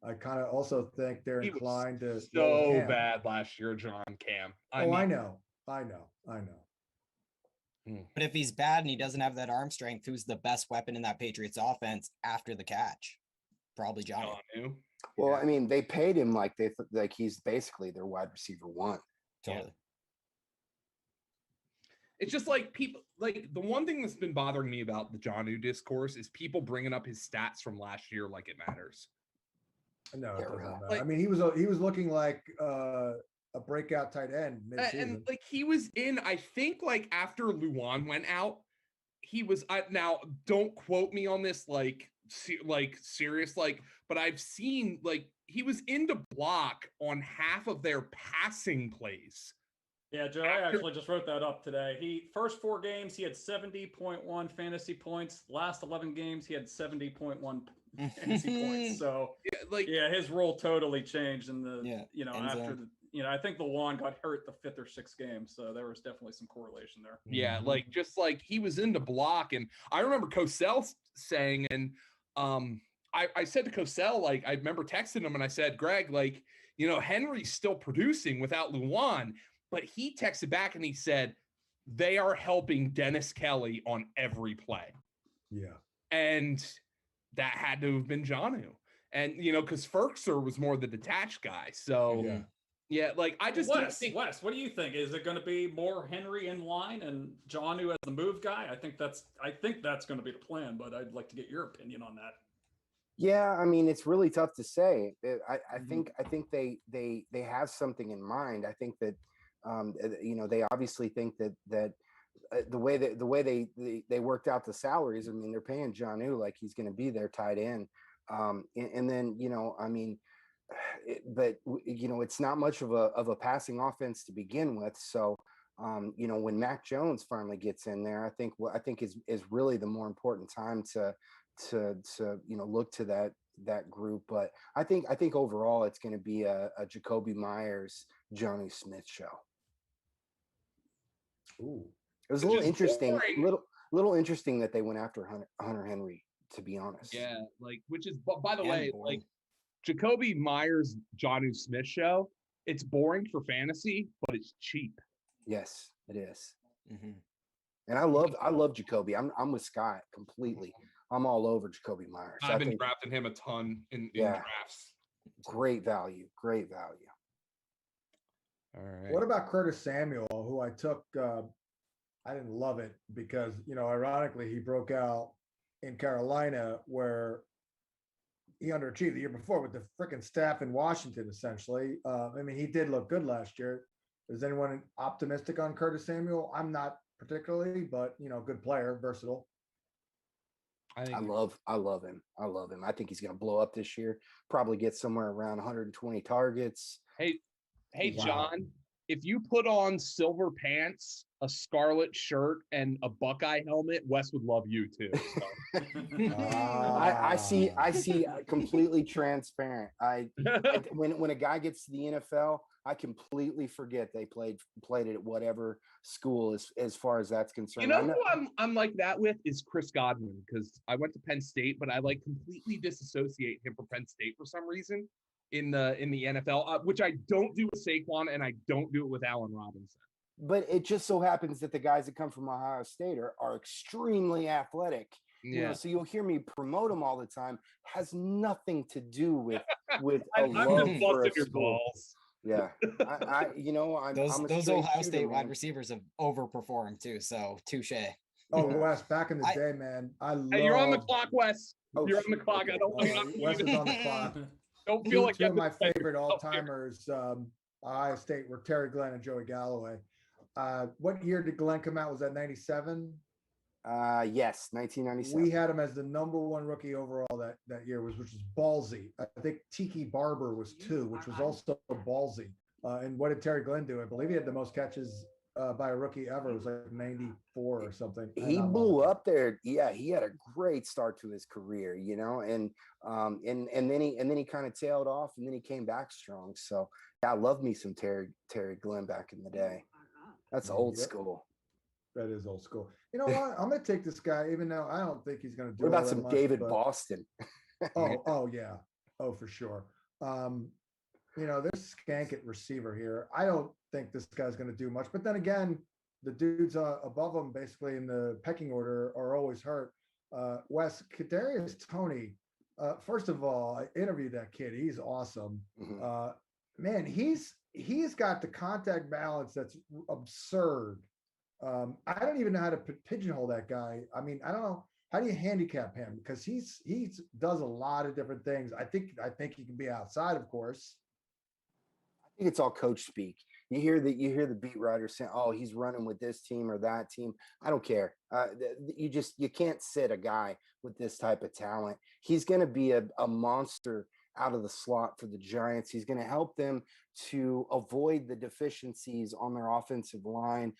I kind of also think they're He was inclined to roll with so Cam. bad last year, John Cam. I mean, know. But if he's bad and he doesn't have that arm strength, who's the best weapon in that Patriots offense after the catch? Probably Johnny. Well, I mean, they paid him like like he's basically their wide receiver one. Totally. It's just like people, like the one thing that's been bothering me about the Jonnu discourse is people bringing up his stats from last year like it matters. No, it doesn't matter. I mean, he was looking like a breakout tight end mid-season. And like he was in, I think like after Luan went out, he was now don't quote me on this like serious, like, but I've seen like he was in to block on half of their passing plays. Yeah, Joe, I actually just wrote that up today. First 4 games, he had 70.1 fantasy points. Last 11 games, he had 70.1 fantasy points. So, his role totally changed in the, after the, I think the Luan got hurt the 5th or 6th game. So there was definitely some correlation there. Yeah, like just like he was in to block. And I remember Cosell saying, and I said to Cosell, like, I remember texting him and I said, Greg, like, Henry's still producing without Luan. But he texted back and he said, they are helping Dennis Kelly on every play. Yeah. And that had to have been Jonnu. And, because Ferkser was more the detached guy. So, yeah like I just Wes, what do you think? Is it going to be more Henry in line and Jonnu as the move guy? I think that's going to be the plan, but I'd like to get your opinion on that. Yeah, I mean, it's really tough to say. I think they have something in mind. I think that they obviously think that the way they worked out the salaries. I mean, they're paying Jonnu like he's going to be their tight end, and then I mean, but it's not much of a passing offense to begin with. So when Mac Jones finally gets in there, I think is really the more important time to look to that group. But I think overall it's going to be a Jacoby Myers, Johnny Smith show. Ooh. It was a little interesting, little interesting that they went after Hunter Henry, to be honest. Yeah, like, which is, by the way, like Jacoby Myers, Jonnu Smith show, it's boring for fantasy, but it's cheap. Yes, it is. Mm-hmm. And I love Jacoby. I'm with Scott completely. I'm all over Jacoby Myers. I've been drafting him a ton in drafts. Great value. All right. What about Curtis Samuel, who I took? I didn't love it because, ironically, he broke out in Carolina where he underachieved the year before with the freaking staff in Washington, essentially. I mean, he did look good last year. Is anyone optimistic on Curtis Samuel? I'm not particularly, but, good player, versatile. I love him. I think he's going to blow up this year. Probably get somewhere around 120 targets. Hey, John, if you put on silver pants, a scarlet shirt, and a Buckeye helmet, Wes would love you too. So. I see completely transparent. When a guy gets to the NFL, I completely forget they played at whatever school as far as that's concerned. Who I'm like that with is Chris Godwin, because I went to Penn State, but I like completely disassociate him from Penn State for some reason in the NFL, which I don't do with Saquon and I don't do it with Allen Robinson. But it just so happens that the guys that come from Ohio State are extremely athletic. Yeah. So you'll hear me promote them all the time. Has nothing to do with I'm love just for a your school. balls. Yeah, I'm those Ohio State wide receivers have overperformed too. So touche. Oh, Wes, back in the day, man, you're on the clock, Wes. Oh, you're on the clock. I don't want Wes is on the clock. Don't feel like two of my favorite all-timers, Ohio State, were Terry Glenn and Joey Galloway. What year did Glenn come out? Was that 97? Yes, 1997. We had him as the #1 rookie overall that year, which was ballsy. I think Tiki Barber was 2, which was also ballsy. And what did Terry Glenn do? I believe he had the most catches by a rookie ever. It was like 94 or something. He blew up there. Yeah, he had a great start to his career, and then he kind of tailed off, and then he came back strong. So yeah, I love me some Terry Glenn back in the day. That's old school. That is old school. You know what? I'm gonna take this guy, even though I don't think he's gonna do What about all that some much, David but- Boston? Oh yeah. Oh, for sure. This skank at receiver here. I don't think this guy's gonna do much. But then again, the dudes above him, basically in the pecking order, are always hurt. Wes, Kadarius Toney. First of all, I interviewed that kid. He's awesome. Man, he's got the contact balance that's absurd. I don't even know how to pigeonhole that guy. I mean, I don't know. How do you handicap him? Because he does a lot of different things. I think he can be outside, of course. I think it's all coach speak. You hear the beat writers saying, "Oh, he's running with this team or that team." I don't care. You can't sit a guy with this type of talent. He's going to be a monster out of the slot for the Giants. He's going to help them to avoid the deficiencies on their offensive line.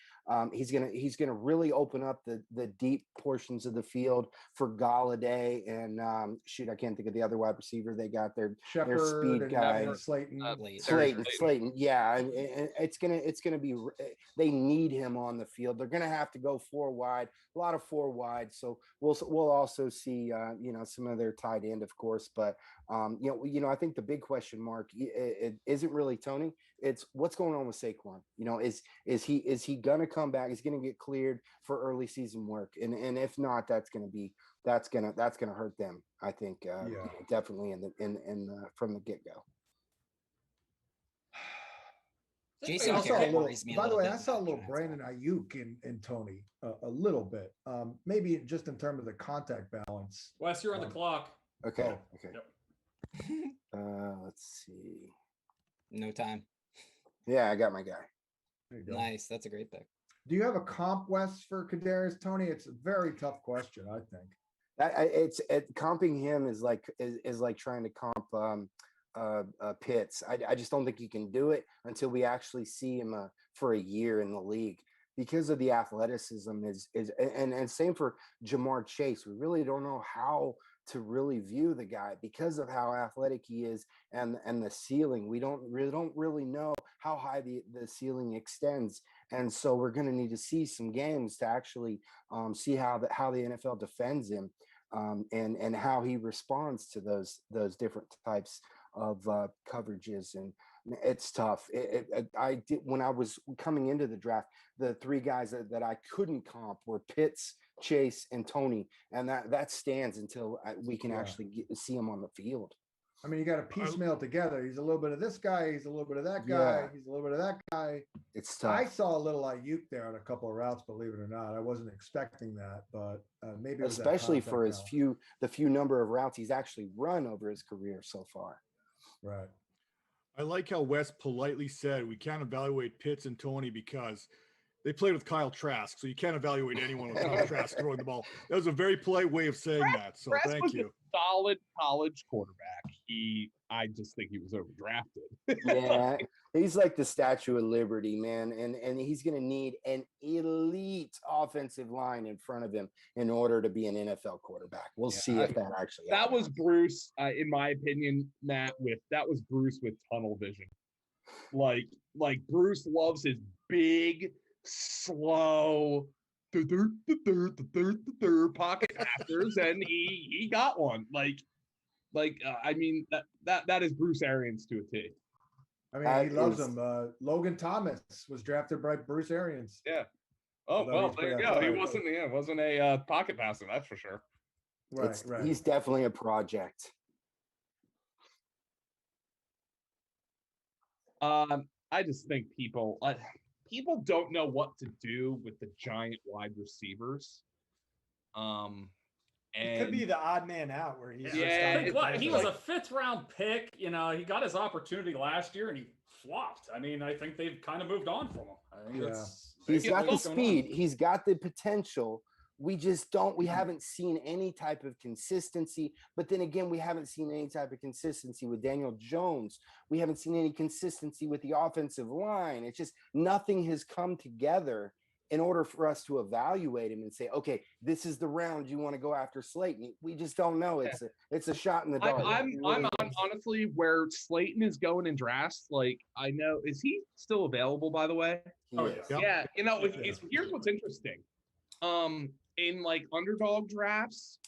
He's going to really open up the deep portions of the field for Galladay and I can't think of the other wide receiver they got. Their speed guys, Slayton. Yeah, and it's gonna be. They need him on the field. They're gonna have to go 4 wide, a lot of 4 wide. So we'll also see some of their tight end, of course, but I think the big question mark it isn't really Tony. It's what's going on with Saquon. Is he gonna come back? Is he gonna get cleared for early season work? And if not, that's gonna hurt them. I think definitely from the get go. Jason I Garrett worries me a by the little way, bit I saw a about little Giants. Brandon Ayuk in Tony a little bit. Maybe just in terms of the contact balance. Wes, you're on the clock. Okay. Oh. Okay. Yep. Let's see. No time. Yeah, I got my guy. There you go. Nice. That's a great pick. Do you have a comp, Wes, for Kadarius Toney? It's a very tough question, I think. Comping him is like trying to comp Pitts. I just don't think you can do it until we actually see him for a year in the league because of the athleticism and same for Jamar Chase. We really don't know how to really view the guy because of how athletic he is and the ceiling. We don't really know how high the ceiling extends. And so we're going to need to see some games to actually see how the NFL defends him and how he responds to those different types of coverages. And it's tough. I did when I was coming into the draft, the 3 guys that I couldn't comp were Pitts, Chase, and Toney, and that stands until we can actually see him on the field. I mean, you got to piecemeal together. He's a little bit of this guy. He's a little bit of that guy. Yeah. He's a little bit of that guy. It's tough. I saw a little Ayuk there on a couple of routes, believe it or not. I wasn't expecting that, but maybe it was that especially for contact the few number of routes he's actually run over his career so far. Right. I like how Wes politely said we can't evaluate Pitts and Tony because they played with Kyle Trask, so you can't evaluate anyone with Kyle Trask throwing the ball. That was a very polite way of saying that. So Trask thank was you. A solid college quarterback. I just think he was overdrafted. Yeah, he's like the Statue of Liberty, man, and he's going to need an elite offensive line in front of him in order to be an NFL quarterback. We'll see if that actually that happens. was Bruce, in my opinion, Matt. That was Bruce with tunnel vision. Like Bruce loves his big, slow pocket passers, and he got one. I mean that is Bruce Arians to a T. I mean, he loves him. Logan Thomas was drafted by Bruce Arians. Yeah. Oh well, there you go. He wasn't a pocket passer, that's for sure. Right. He's definitely a project. I just think people don't know what to do with the giant wide receivers. It could be the odd man out where he's he was a 5th round pick. He got his opportunity last year and he flopped. I mean, I think they've kind of moved on from him. I think he's got the speed. He's got the potential. We haven't seen any type of consistency. But then again, we haven't seen any type of consistency with Daniel Jones. We haven't seen any consistency with the offensive line. It's just nothing has come together in order for us to evaluate him and say, okay, this is the round you want to go after Slayton, we just don't know. It's a shot in the dark. I'm honestly where Slayton is going in drafts. Like, I know, is he still available, by the way? Yeah. You know, here's what's interesting. In like underdog drafts,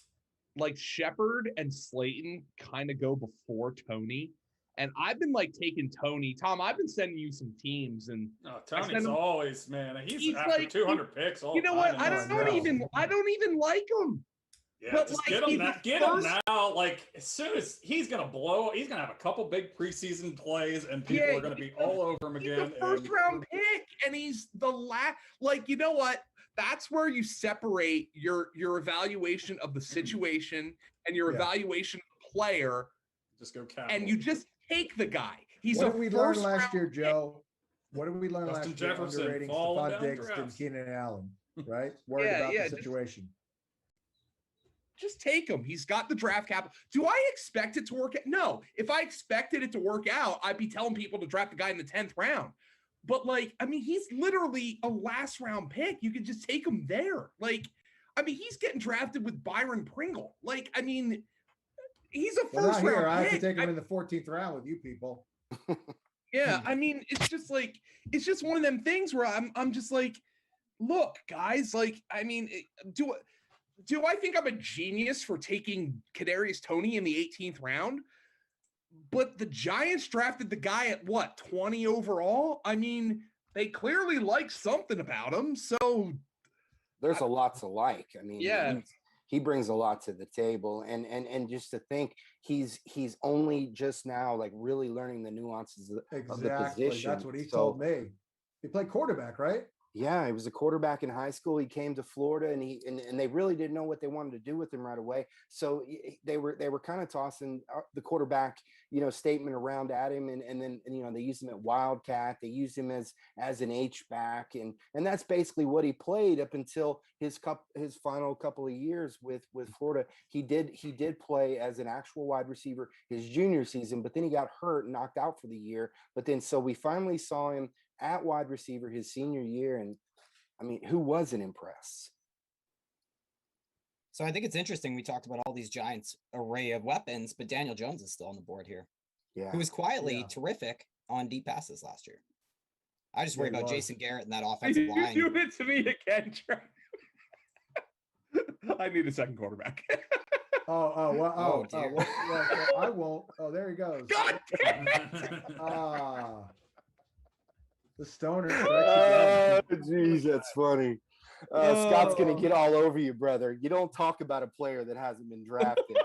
like Shepard and Slayton kind of go before Tony. And I've been like taking Tony. Tom, I've been sending you some teams, and Tony's always, man. He's after like 200 picks. You know what? I don't even like him. Yeah, but just like, get him now. Like, as soon as he's gonna blow, he's gonna have a couple big preseason plays, and people are gonna be all over him again. He's the first round pick, and he's the last. Like, you know what? That's where you separate your evaluation of the situation and your evaluation of the player. Just go and you just take the guy. He's what a did we learn last year, Joe? What did we learn last year? Underrating Stephon Diggs and Keenan Allen, right? Worried about the situation. Just take him. He's got the draft capital. Do I expect it to work out? No. If I expected it to work out, I'd be telling people to draft the guy in the 10th round. But like, I mean, he's literally a last round pick. You could just take him there. Like, I mean, he's getting drafted with Byron Pringle. Like, I mean, he's a first round pick. I have to take him in the 14th round with you people. Yeah, I mean, it's just like, it's just one of them things where I'm just like, look, guys, like, I mean, do I think I'm a genius for taking Kadarius Toney in the 18th round? But the Giants drafted the guy at what, 20 overall? I mean, they clearly like something about him. So there's a lot to like. I mean, yeah, he brings a lot to the table, and just to think he's only just now like really learning the nuances of the position. That's what he told me. He played quarterback, right? Yeah, he was a quarterback in high school. He came to Florida, and they really didn't know what they wanted to do with him right away. So they were kind of tossing the quarterback, statement around at him, and then they used him at Wildcat. They used him as an H-back, and that's basically what he played up until his final couple of years with Florida. He did play as an actual wide receiver his junior season, but then he got hurt and knocked out for the year. But then so we finally saw him at wide receiver his senior year, and I mean, who wasn't impressed? So I think it's interesting. We talked about all these Giants array of weapons, but Daniel Jones is still on the board here. Yeah, who was quietly terrific on deep passes last year. I just worry about Jason Garrett and that offensive line. You do it to me again, Trey. I need a second quarterback. I won't. Oh, there he goes. God damn it! The stoner. Oh, geez, that's funny. Scott's gonna get all over you, brother. You don't talk about a player that hasn't been drafted.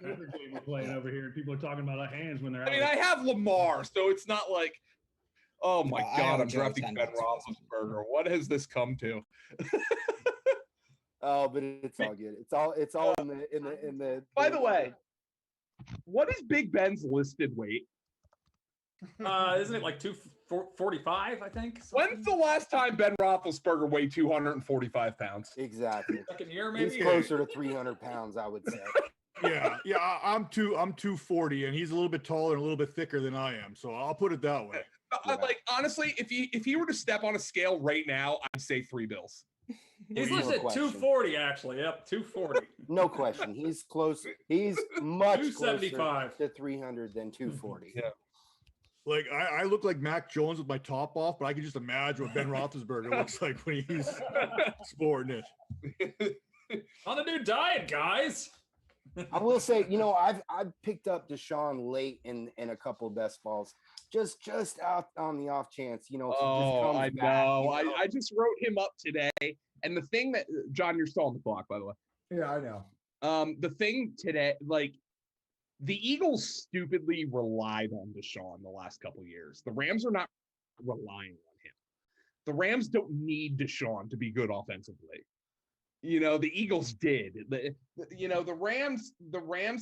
We're playing over here, and people are talking about our hands when they're out. I mean, I have Lamar, so it's not like, oh my God, I'm drafting Ben Roethlisberger. What has this come to? Oh, but it's all good. It's all in the. By the way, what is Big Ben's listed weight? Isn't it like 245? I think. When's the last time Ben Roethlisberger weighed 245 pounds? Exactly. Second year, maybe. He's closer to 300 pounds, I would say. Yeah. I'm 240, and he's a little bit taller and a little bit thicker than I am. So I'll put it that way. Like, honestly, if he were to step on a scale right now, I'd say $3 bills. He's listed at 240, actually. Yep, 240. No question. He's close. He's much 275 closer to 300 than 240. Yeah. Like I look like Mac Jones with my top off, but I can just imagine what Ben Roethlisberger looks like when he's sporting it. On a new diet, guys. I will say, I've picked up Deshaun late in a couple of best balls, just out on the off chance, I know. I just wrote him up today, and the thing that John, you're still on the clock, by the way. Yeah, I know. The thing today, like, the Eagles stupidly relied on Deshaun the last couple of years. The Rams are not relying on him. The Rams don't need Deshaun to be good offensively. The Eagles did. The Rams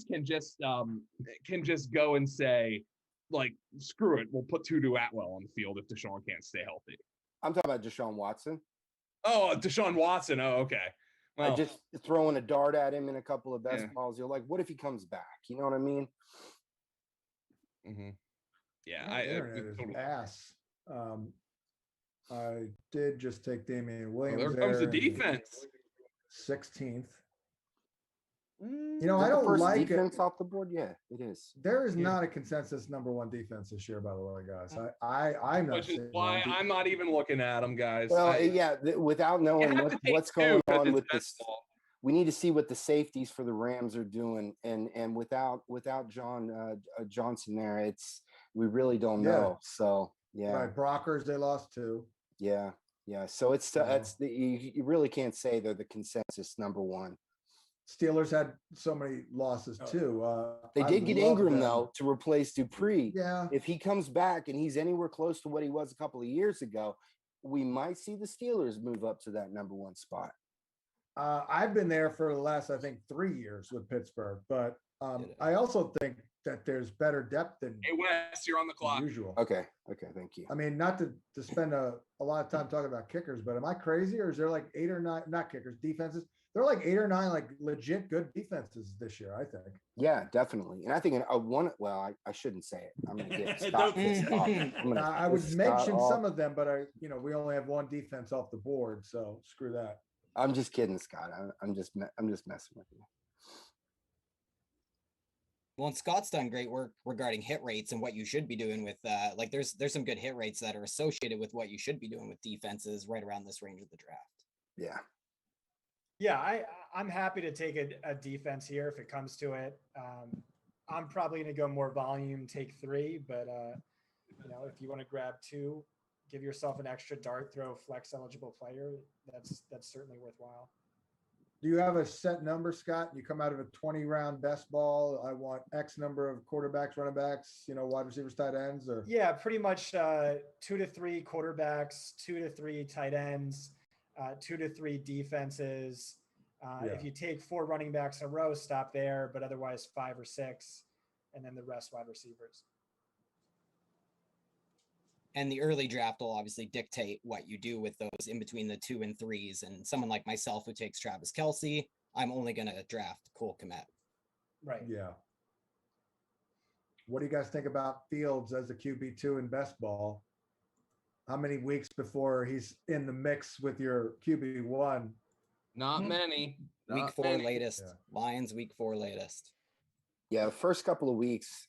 can just go and say, like, screw it, we'll put Tutu Atwell on the field if Deshaun can't stay healthy. I'm talking about Deshaun Watson. Oh, Deshaun Watson. Oh, okay. Well, just throwing a dart at him in a couple of best balls. You're like, what if he comes back? You know what I mean? Mm-hmm. Yeah, Internet is ass. I did just take Damian Well, Williams. there comes the in defense. 16th. Mm, You know, is I that the don't first like it. defense off the board. Yeah, it is. There is Yeah. not a consensus number one defense this year, by the way, guys. I'm not Which is seeing why one. I'm not even looking at them, guys. Well, yeah, without knowing have to take what's two going 'cause on it's with best this, ball. we need to see what the safeties for the Rams are doing, and without John Johnson there, we really don't Yeah. know. So yeah, Right, Brockers, they lost 2. yeah. So it's you really can't say they're the consensus number one. Steelers had so many losses too. They I did get love Ingram them. though to replace Dupree. Yeah, If he comes back and he's anywhere close to what he was a couple of years ago, we might see the Steelers move up to that number one spot. I've been there for the last, I think, 3 years with Pittsburgh, but I also think that there's better depth than Hey, Wes, you're on the clock. usual. Okay, thank you. I mean, not to spend a lot of time talking about kickers, but am I crazy, or is there like 8 or 9, not kickers, defenses? There are like 8 or 9 like legit good defenses this year, I think. Yeah, definitely. And I think I shouldn't say it. I'm going to get Scott Don't- pissed off. I would mention some of them, but we only have one defense off the board, so screw that. I'm just kidding, Scott. I'm just messing with you. Well, and Scott's done great work regarding hit rates and what you should be doing with there's some good hit rates that are associated with what you should be doing with defenses right around this range of the draft. Yeah. Yeah, I'm happy to take a defense here if it comes to it. I'm probably going to go more volume, take 3, but if you want to grab 2, give yourself an extra dart throw flex eligible player. That's certainly worthwhile. Do you have a set number, Scott? You come out of a 20-round best ball. I want X number of quarterbacks, running backs, wide receivers, tight ends, or Yeah, pretty much 2 to 3 quarterbacks, 2 to 3 tight ends, 2 to 3 defenses. If you take 4 running backs in a row, stop there, but otherwise 5 or 6, and then the rest wide receivers. And the early draft will obviously dictate what you do with those in between the 2 and 3s. And someone like myself who takes Travis Kelce, I'm only going to draft Cole Kmet. Right. Yeah. What do you guys think about Fields as a QB2 in best ball? How many weeks before he's in the mix with your QB1? Not many. Week 4 latest. Yeah. Lions week 4 latest. Yeah, the first couple of weeks,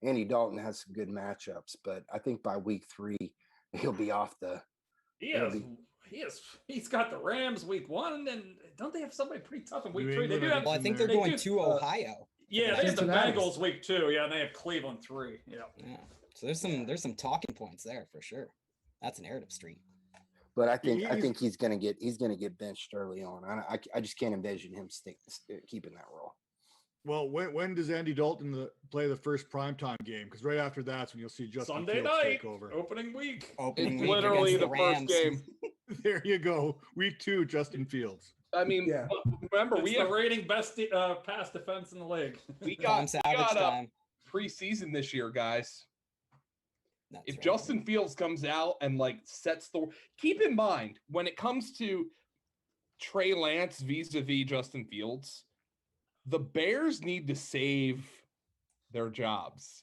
Andy Dalton has some good matchups, but I think by week 3 he'll be off the. He's got the Rams week 1, and then don't they have somebody pretty tough in week 3? They do have. Well, I think they're going to Ohio. Yeah, they have the Bengals week 2. Yeah, and they have Cleveland 3. Yeah. So there's some talking points there for sure. That's a narrative street. But I think he's gonna get benched early on. I just can't envision him keeping that role. Well, when does Andy Dalton play the first primetime game? Because right after that's when you'll see Justin Sunday Fields night take over. opening week. It's literally the first game. There you go. Week 2, Justin Fields. I mean, remember we have rating best pass defense in the league. We got preseason this year, guys. If Justin Fields comes out and sets the, keep in mind when it comes to Trey Lance vis-a-vis Justin Fields, the Bears need to save their jobs.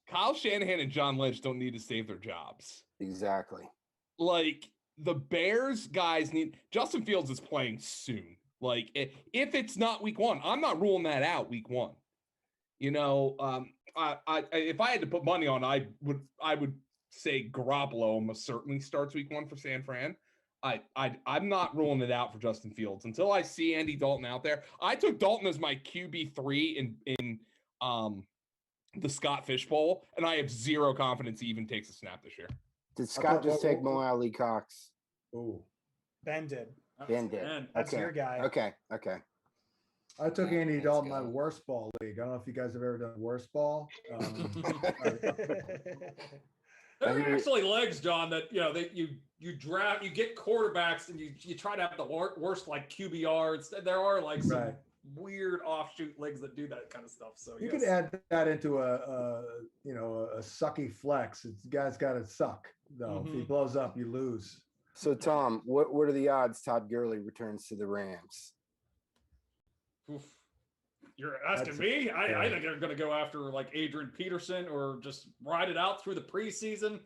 Kyle Shanahan and John Lynch don't need to save their jobs. Exactly. The Bears guys need, Justin Fields is playing soon. If it's not week 1, I'm not ruling that out week 1. If I had to put money on, I would say Garoppolo almost certainly starts week 1 for San Fran. I'm not ruling it out for Justin Fields until I see Andy Dalton out there. I took Dalton as my QB3 in the Scott Fishbowl, and I have zero confidence he even takes a snap this year. Did Scott just take Mo Ali Cox? Oh, Ben did. Ben did. That's your guy. Okay. I took Andy Dalton my worst ball league. I don't know if you guys have ever done worst ball. There are actually legs, John, that you draft, you get quarterbacks, and you try to have the worst QBRs. There are some weird offshoot leagues that do that kind of stuff. So you could add that into a sucky flex. The guy's got to suck though. If he blows up, you lose. So Tom, what are the odds Todd Gurley returns to the Rams? Oof. You're asking me? I think they're going to go after Adrian Peterson or just ride it out through the preseason.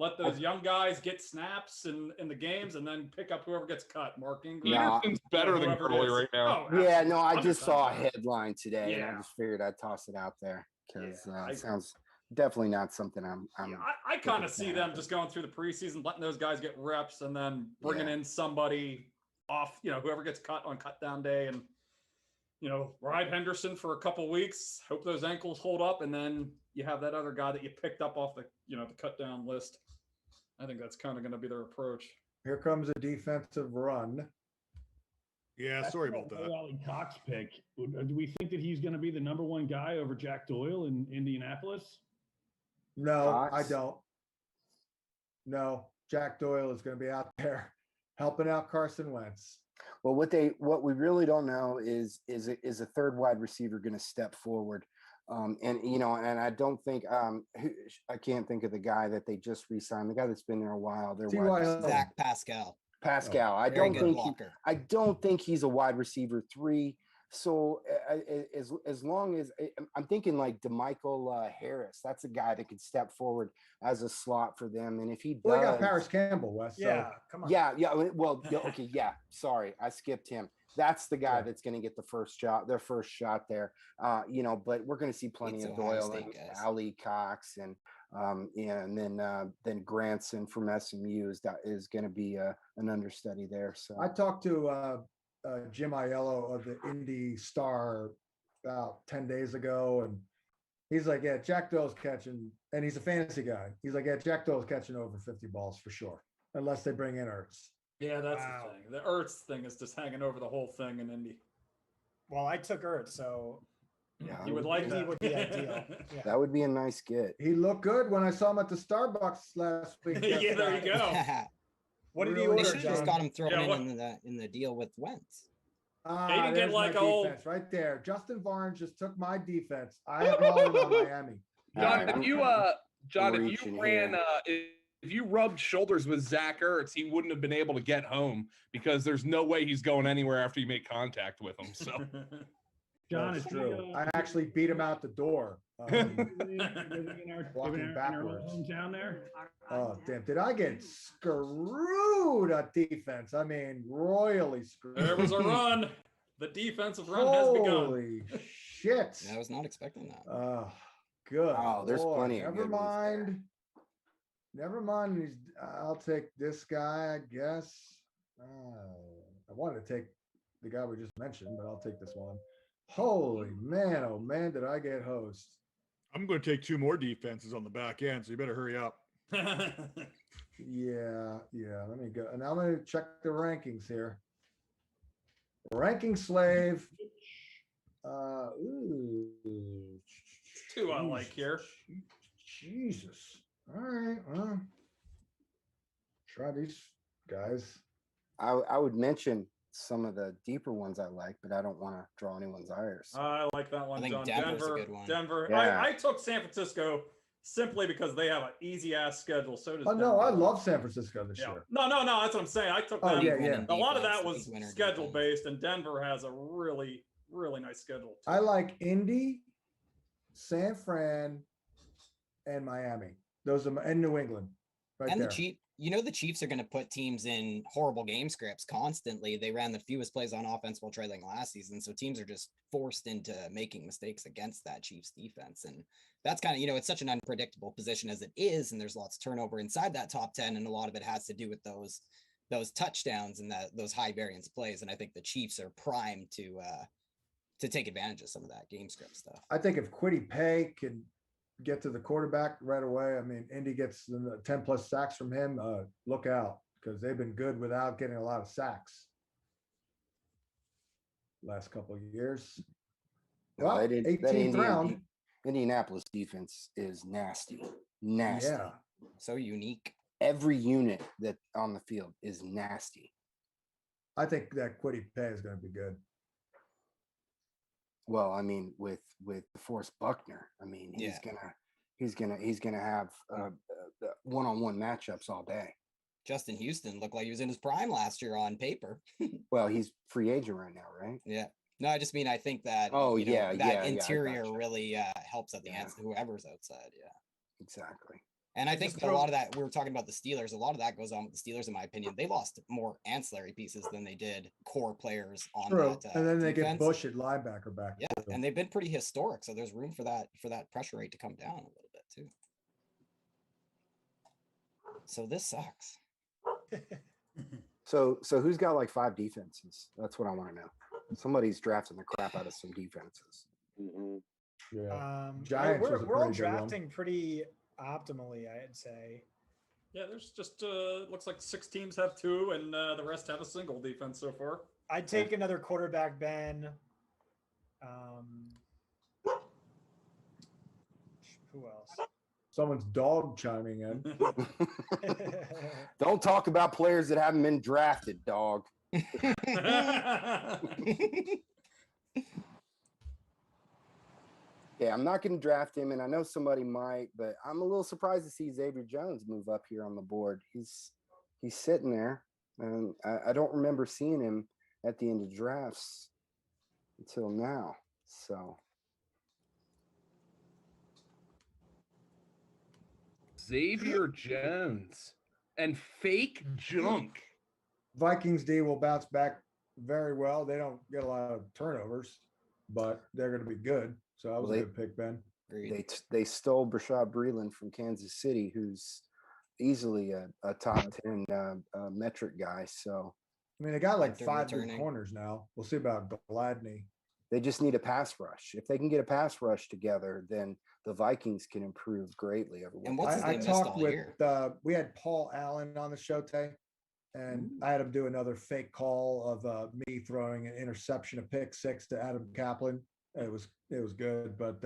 let those young guys get snaps in the games, and then pick up whoever gets cut. Mark Ingram. Peterson's better than whoever it Gurley is. right now. Oh, Yeah, no, I just 100% saw a better. headline today, and I Yeah. just figured I'd toss it out there because Yeah, it sounds definitely not something I'm. Yeah, I kind looking of to see them happen. just going through the preseason, letting those guys get reps, and then bringing Yeah. in somebody off, whoever gets cut on cut down day, and ride Henderson for a couple weeks. Hope those ankles hold up, and then you have that other guy that you picked up off the the cut down list. I think that's kind of going to be their approach. Here comes a defensive run. Yeah, sorry about that. Wally Cox pick. Do we think that he's going to be the number one guy over Jack Doyle in Indianapolis? No, Cox? I don't. No, Jack Doyle is going to be out there helping out Carson Wentz. Well, what we really don't know is a third wide receiver going to step forward, and I don't think I can't think of the guy that they just re-signed, the guy that's been there a while. They're T.Y. wide receiver. Zach Pascal. Pascal. I Very don't good think blocker. I don't think he's a wide receiver 3. So as long as I'm thinking like DeMichael Harris, that's a guy that could step forward as a slot for them. And if he does, Well, they got Paris Campbell, Wes. So. Yeah, come on. yeah. Well, okay, yeah. Sorry, I skipped him. That's the guy that's going to get their first shot there. But we're going to see plenty It's of Ohio Doyle State and guys. Ali Cox and then Granson from SMU is going to be an understudy there. So I talked to Jim Aiello of the Indy Star about 10 days ago, and he's like, yeah, Jack Doyle's catching, and he's a fantasy guy. He's like, yeah, Jack Doyle's catching over 50 balls for sure, unless they bring in Ertz. Yeah, that's Wow. the thing. The Ertz thing is just hanging over the whole thing in Indy. Well, I took Ertz, so yeah, You would like he that. would be ideal. Yeah. that would be a nice get. He looked good when I saw him at the Starbucks last week. Yeah, there you go. What did he Really They order, should have just John? got him thrown Yeah, what- in the deal with Wentz. They didn't get There's like my a whole- defense right there. Justin Barnes just took my defense. I have all on Miami. John, Alright, if you reaching ran here. if you rubbed shoulders with Zach Ertz, he wouldn't have been able to get home because there's no way he's going anywhere after you make contact with him. So John, That's is true. he, I actually beat him out the door. living in our Walking backwards. hometown there? Oh, damn. Did I get screwed at defense? I mean, royally screwed. There was a run. The defensive run has begun. Holy shit. I was not expecting that. Oh, good. Oh, there's Lord. plenty of Never good ones there. mind. Never mind. I'll take this guy, I guess. I wanted to take the guy we just mentioned, but I'll take this one. Holy man, oh man, did I get hosed. I'm going to take 2 more defenses on the back end, so you better hurry up. Yeah. Let me go. And I'm going to check the rankings here. Ranking slave. Ooh. 2 I like here. Jesus. All right. Well, try these guys. I would mention some of the deeper ones I like, but I don't want to draw anyone's ires. I like that one, I think John. Denver's a good one. Denver. Yeah. I took San Francisco simply because they have an easy ass schedule. So does Oh no, Denver. I love San Francisco this Yeah. year. No, that's what I'm saying. I took Oh, them. yeah. A lot of that Defense, was league winner schedule defense. based, and Denver has a really, really nice schedule. Too. I like Indy, San Fran, and Miami. Those are and New England. Right And there. the Chiefs are going to put teams in horrible game scripts constantly. They ran the fewest plays on offense while trailing last season. So teams are just forced into making mistakes against that Chiefs defense. And that's kind of, it's such an unpredictable position as it is. And there's lots of turnover inside that top 10. And a lot of it has to do with those touchdowns and those high variance plays. And I think the Chiefs are primed to take advantage of some of that game script stuff. I think if Quiddy Pay can get to the quarterback right away, I mean, Indy gets the 10 plus sacks from him. Look out, because they've been good without getting a lot of sacks last couple of years. No, Well, that 18th round. Indianapolis defense is nasty. Nasty. Yeah. So unique. Every unit that on the field is nasty. I think that Quiddy Pay is going to be good. Well, I mean, with DeForest Buckner, I mean, he's gonna have one-on-one matchups all day. Justin Houston looked like he was in his prime last year on paper. Well, he's free agent right now, right? Yeah. No, I just mean I think that I that interior gotcha. really helps at the Yeah. end, whoever's outside. Yeah. Exactly. And I think just a lot of that, we were talking about the Steelers, a lot of that goes on with the Steelers, in my opinion. They lost more ancillary pieces than they did core players on True. that And then they defense. get Bush at linebacker back. Yeah, too. and they've been pretty historic, so there's room for that pressure rate to come down a little bit too. So this sucks. So who's got like 5 defenses? That's what I want to know. Somebody's drafting the crap out of some defenses. Yeah. Giants was a we're all pretty good one. drafting pretty optimally, I'd say. Yeah, there's just looks like 6 teams have 2, and the rest have a single defense so far. I'd take another quarterback, Ben. Who else? Someone's dog chiming in. Don't talk about players that haven't been drafted, dog. Yeah, I'm not going to draft him, and I know somebody might, but I'm a little surprised to see Xavier Jones move up here on the board. He's sitting there, and I don't remember seeing him at the end of drafts until now. So Xavier Jones and fake junk. Vikings D will bounce back very well. They don't get a lot of turnovers, but they're going to be good. So that was a good pick, Ben. they stole Brashad Breeland from Kansas City, who's easily a top 10 metric guy. So I mean, they got like They're 5 good returning. corners now. We'll see about Gladney. they just need a pass rush. If they can get a pass rush together, then the Vikings can improve greatly. And what's his I name missed talked all with year? we had Paul Allen on the show today, and I had him do another fake call of me throwing an interception, a pick 6 to Adam Kaplan. It was good, but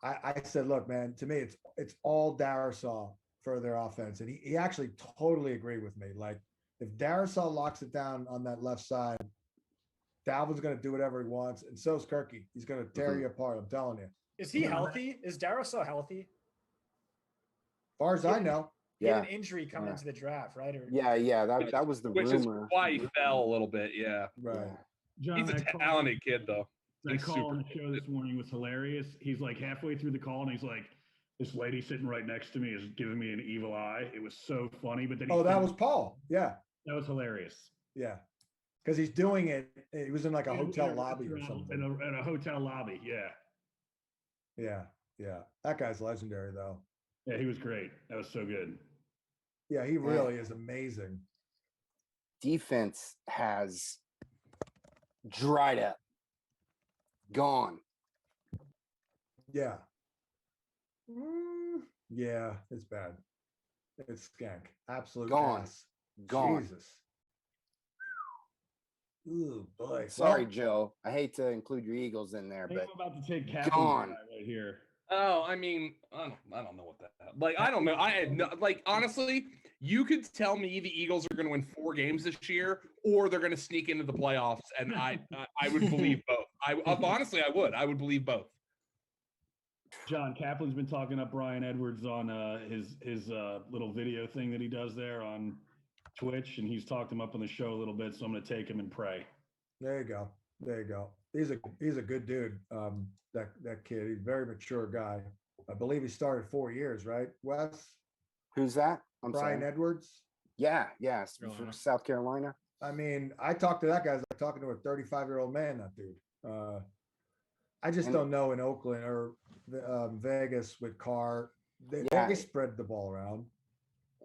I said, look, man, to me it's all Darisaw for their offense, and he actually totally agreed with me. Like if Darisaw locks it down on that left side, Dalvin's going to do whatever he wants, and so is Kirky. He's going to tear you apart. I'm telling you. Is he healthy? Is Darisaw healthy? As far as I know. He had an injury coming into the draft, right? Or, That was the Which rumor. is why he fell a little bit. Yeah. Right. John, He's a talented kid, though. That He's call on super the show this morning was hilarious. He's like halfway through the call and he's like, "This lady sitting right next to me is giving me an evil eye." It was so funny. But then that was Paul. Yeah. That was hilarious. Yeah. Because he's doing it. He was in like a hotel lobby or something. In a hotel lobby. Yeah. Yeah. Yeah. That guy's legendary, though. Yeah, he was great. That was so good. Yeah, he really is amazing. Defense has dried up, gone. Yeah. Yeah, it's bad. It's skank. Absolute Gone. ass. Gone. Jesus. Ooh, boy. Sorry, Well, Joe. I hate to include your Eagles in there, I think but I'm about to take Kaplan's gone. guy right here. Oh, I mean, I don't know what that. Like, I don't know. I had no, like, honestly, you could tell me the Eagles are going to win 4 games this year, or they're going to sneak into the playoffs, and I would believe both. Honestly, I would. I would believe both. John Kaplan's been talking up Brian Edwards on his little video thing that he does there on Twitch, and he's talked him up on the show a little bit. So I'm going to take him and pray. there you go. There you go. He's a good dude. That kid. He's a very mature guy. I believe he started 4 years, right? Wes? Who's that? Brian Edwards. Yeah, from South Carolina. I mean, I talked to that guy. It's like talking to a 35-year-old man, that dude. I just don't know in Oakland or Vegas with Carr. They spread the ball around.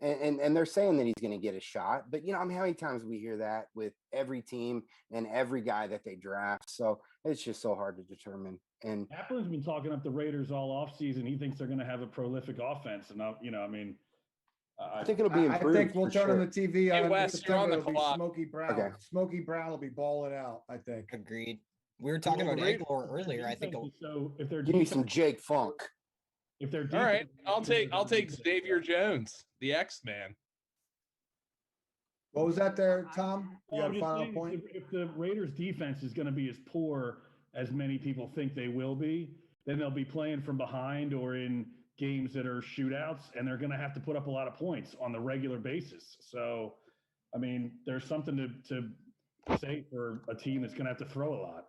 And they're saying that he's going to get a shot. But, you know, I mean, how many times we hear that with every team and every guy that they draft? So it's just so hard to determine. And Kaplan's been talking up the Raiders all offseason. He thinks they're going to have a prolific offense. And, I think it'll be improved. I think we'll turn on the TV Hey, on Wes, you're on September. the It'll be clock. Smokey Brown. Okay. Smokey Brown will be balling out, I think. Agreed. We were talking about Aguilar earlier. I think. So if they're Give me some Jake Funk. if they're All right, I'll take Xavier Jones, the X-Man. What was that there, Tom? You Well, got I'm a just final saying, point? if the Raiders defense is going to be as poor as many people think they will be, then they'll be playing from behind or in games that are shootouts, and they're going to have to put up a lot of points on the regular basis. So, I mean, there's something to say for a team that's going to have to throw a lot.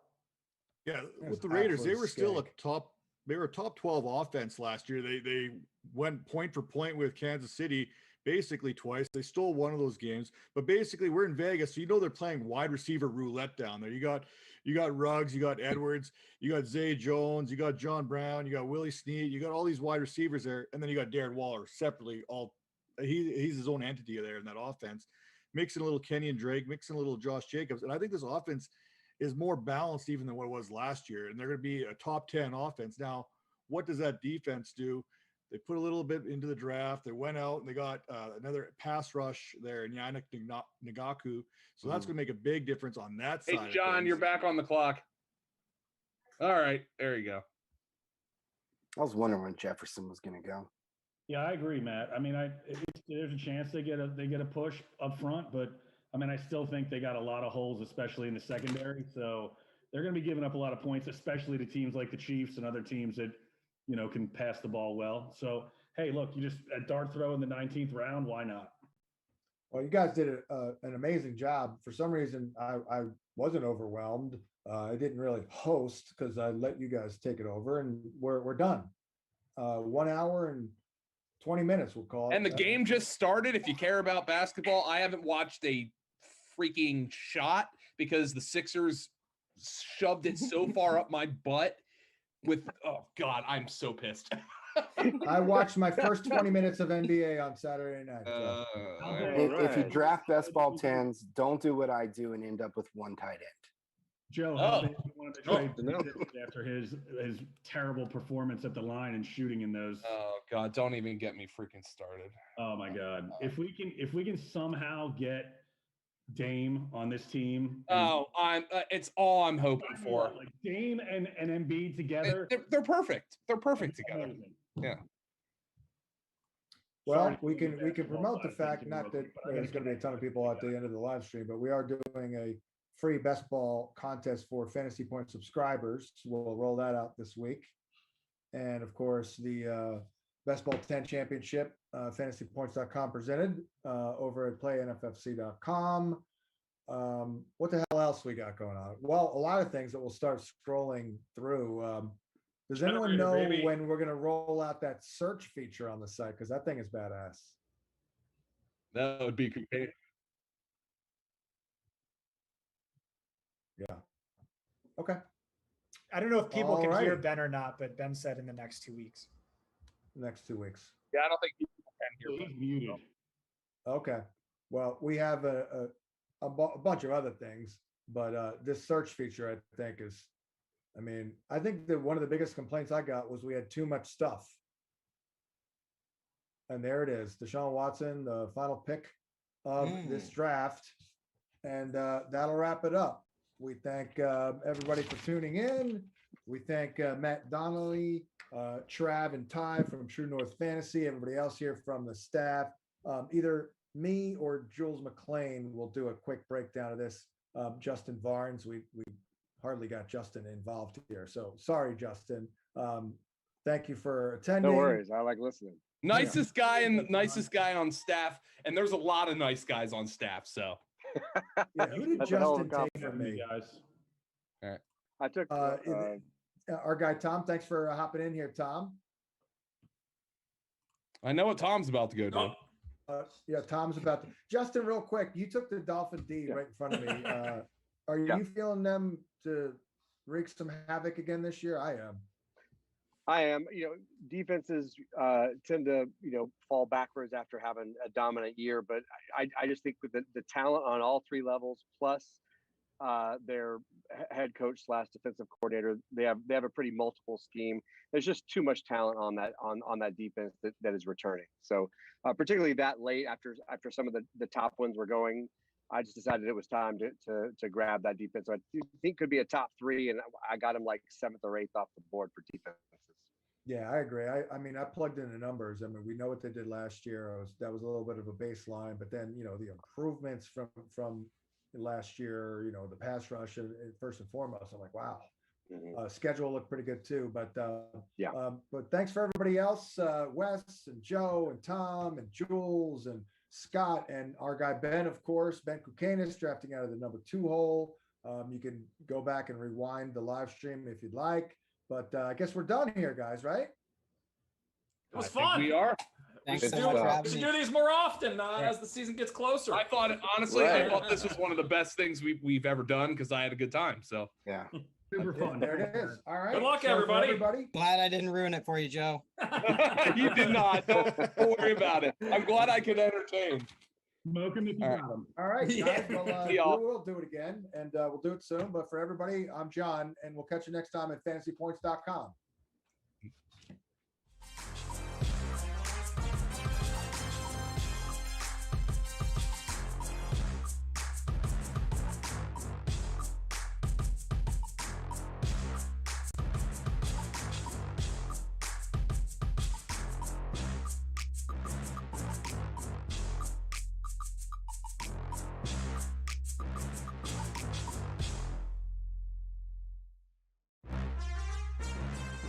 Yeah, That's with the Raiders, they absolute were still a skank. top they were a top 12 offense last year. They went point for point with Kansas City basically twice. They stole one of those games, but basically we're in Vegas, so you know they're playing wide receiver roulette down there. You got Ruggs, you got Edwards, you got Zay Jones, you got John Brown, you got Willie Snead, you got all these wide receivers there, and then you got Darren Waller separately. He's his own entity there in that offense. Mixing a little Kenny and Drake, mixing a little Josh Jacobs, and I think this offense is more balanced even than what it was last year. And they're going to be a top 10 offense. Now, what does that defense do? They put a little bit into the draft. They went out and they got another pass rush there in Yannick Ngakoue. So that's going to make a big difference on that side. Hey, John, you're back on the clock. All right, there you go. I was wondering when Jefferson was going to go. Yeah, I agree, Matt. I mean, there's a chance they get a push up front, but I mean, I still think they got a lot of holes, especially in the secondary. So they're going to be giving up a lot of points, especially to teams like the Chiefs and other teams that, you know, can pass the ball well. So, hey, look, you just a dart throw in the 19th round. Why not? Well, you guys did an amazing job. For some reason, I wasn't overwhelmed. I didn't really host because I let you guys take it over, and we're done. 1 hour and 20 minutes, we'll call it. And the game just started. If you care about basketball, I haven't watched a freaking shot because the Sixers shoved it so far up my butt with, oh God, I'm so pissed. I watched my first 20 minutes of NBA on Saturday night. If you draft best ball 10s, don't do what I do and end up with one tight end. Joe, how bad you wanted to trade after his terrible performance at the line and shooting in those? Oh God, don't even get me freaking started. Oh my God, if we can somehow get Dame on this team. It's all I'm hoping for. Like Dame and Embiid together. They're perfect. They're perfect together. Amazing. Yeah. Well, we can promote the fact, not that there's going to be a ton of people at the end of the live stream, but we are doing a free best ball contest for Fantasy Point subscribers. We'll roll that out this week. And of course, the Best Ball 10 Championship, fantasypoints.com presented over at playnffc.com. What the hell else we got going on? Well, a lot of things that we'll start scrolling through. Does anyone know when we're going to roll out that search feature on the site? Because that thing is badass. That would be great. Yeah. Okay. I don't know if people can hear Ben or not, but Ben said in the next 2 weeks. Next 2 weeks. Yeah, I don't think people can hear. He's muted. Okay. Well, we have a bunch of other things, but this search feature, I think, is, I mean, I think that one of the biggest complaints I got was we had too much stuff. And there it is, Deshaun Watson, the final pick of this draft. And that'll wrap it up. We thank everybody for tuning in. We thank Matt Donnelly, Trav and Ty from True North Fantasy, everybody else here from the staff. Either me or Jules McLean will do a quick breakdown of this. Justin Barnes, we hardly got Justin involved here. So sorry, Justin. Thank you for attending. No worries. I like listening. Nicest guy and nicest guy on staff. And there's a lot of nice guys on staff. So yeah, who did Justin take from me? Guys. All right. I took our guy Tom. Thanks for hopping in here, Tom. I know what Tom's about to go do. Yeah, Tom's about to. Justin, real quick, you took the Dolphin D right in front of me. Are you feeling them to wreak some havoc again this year? I am. You know, defenses tend to, you know, fall backwards after having a dominant year, but I just think with the talent on all three levels, plus their head coach / defensive coordinator, they have a pretty multiple scheme. There's just too much talent on that defense that is returning. So particularly that late after some of the top ones were going, I just decided it was time to grab that defense. So I think could be a top 3, and I got him like 7th or 8th off the board for defenses. Yeah, I agree. I mean, I plugged in the numbers. I mean, we know what they did last year. That was a little bit of a baseline, but then, you know, the improvements from last year, you know, the pass rush and first and foremost, I'm like, wow. Schedule looked pretty good too, but but thanks for everybody else, Wes and Joe and Tom and Jules and Scott and our guy Ben, of course, Ben Kukanis drafting out of the number 2 hole. You can go back and rewind the live stream if you'd like. But I guess we're done here, guys, right? It was I think fun. we are. We Thanks should, so do, much for we having should me. do these more often as the season gets closer. I thought, honestly, I Right. thought this was one of the best things we've ever done because I had a good time. So Yeah. Super fun. There it is. All right. Good luck, So for everybody. Glad I didn't ruin it for you, Joe. you did not. Don't worry about it. I'm glad I could entertain. Smoke 'em if you All right. got 'em. All right, guys. Yeah. Well, See y'all. we'll do it again, and we'll do it soon. But for everybody, I'm John, and we'll catch you next time at fantasypoints.com.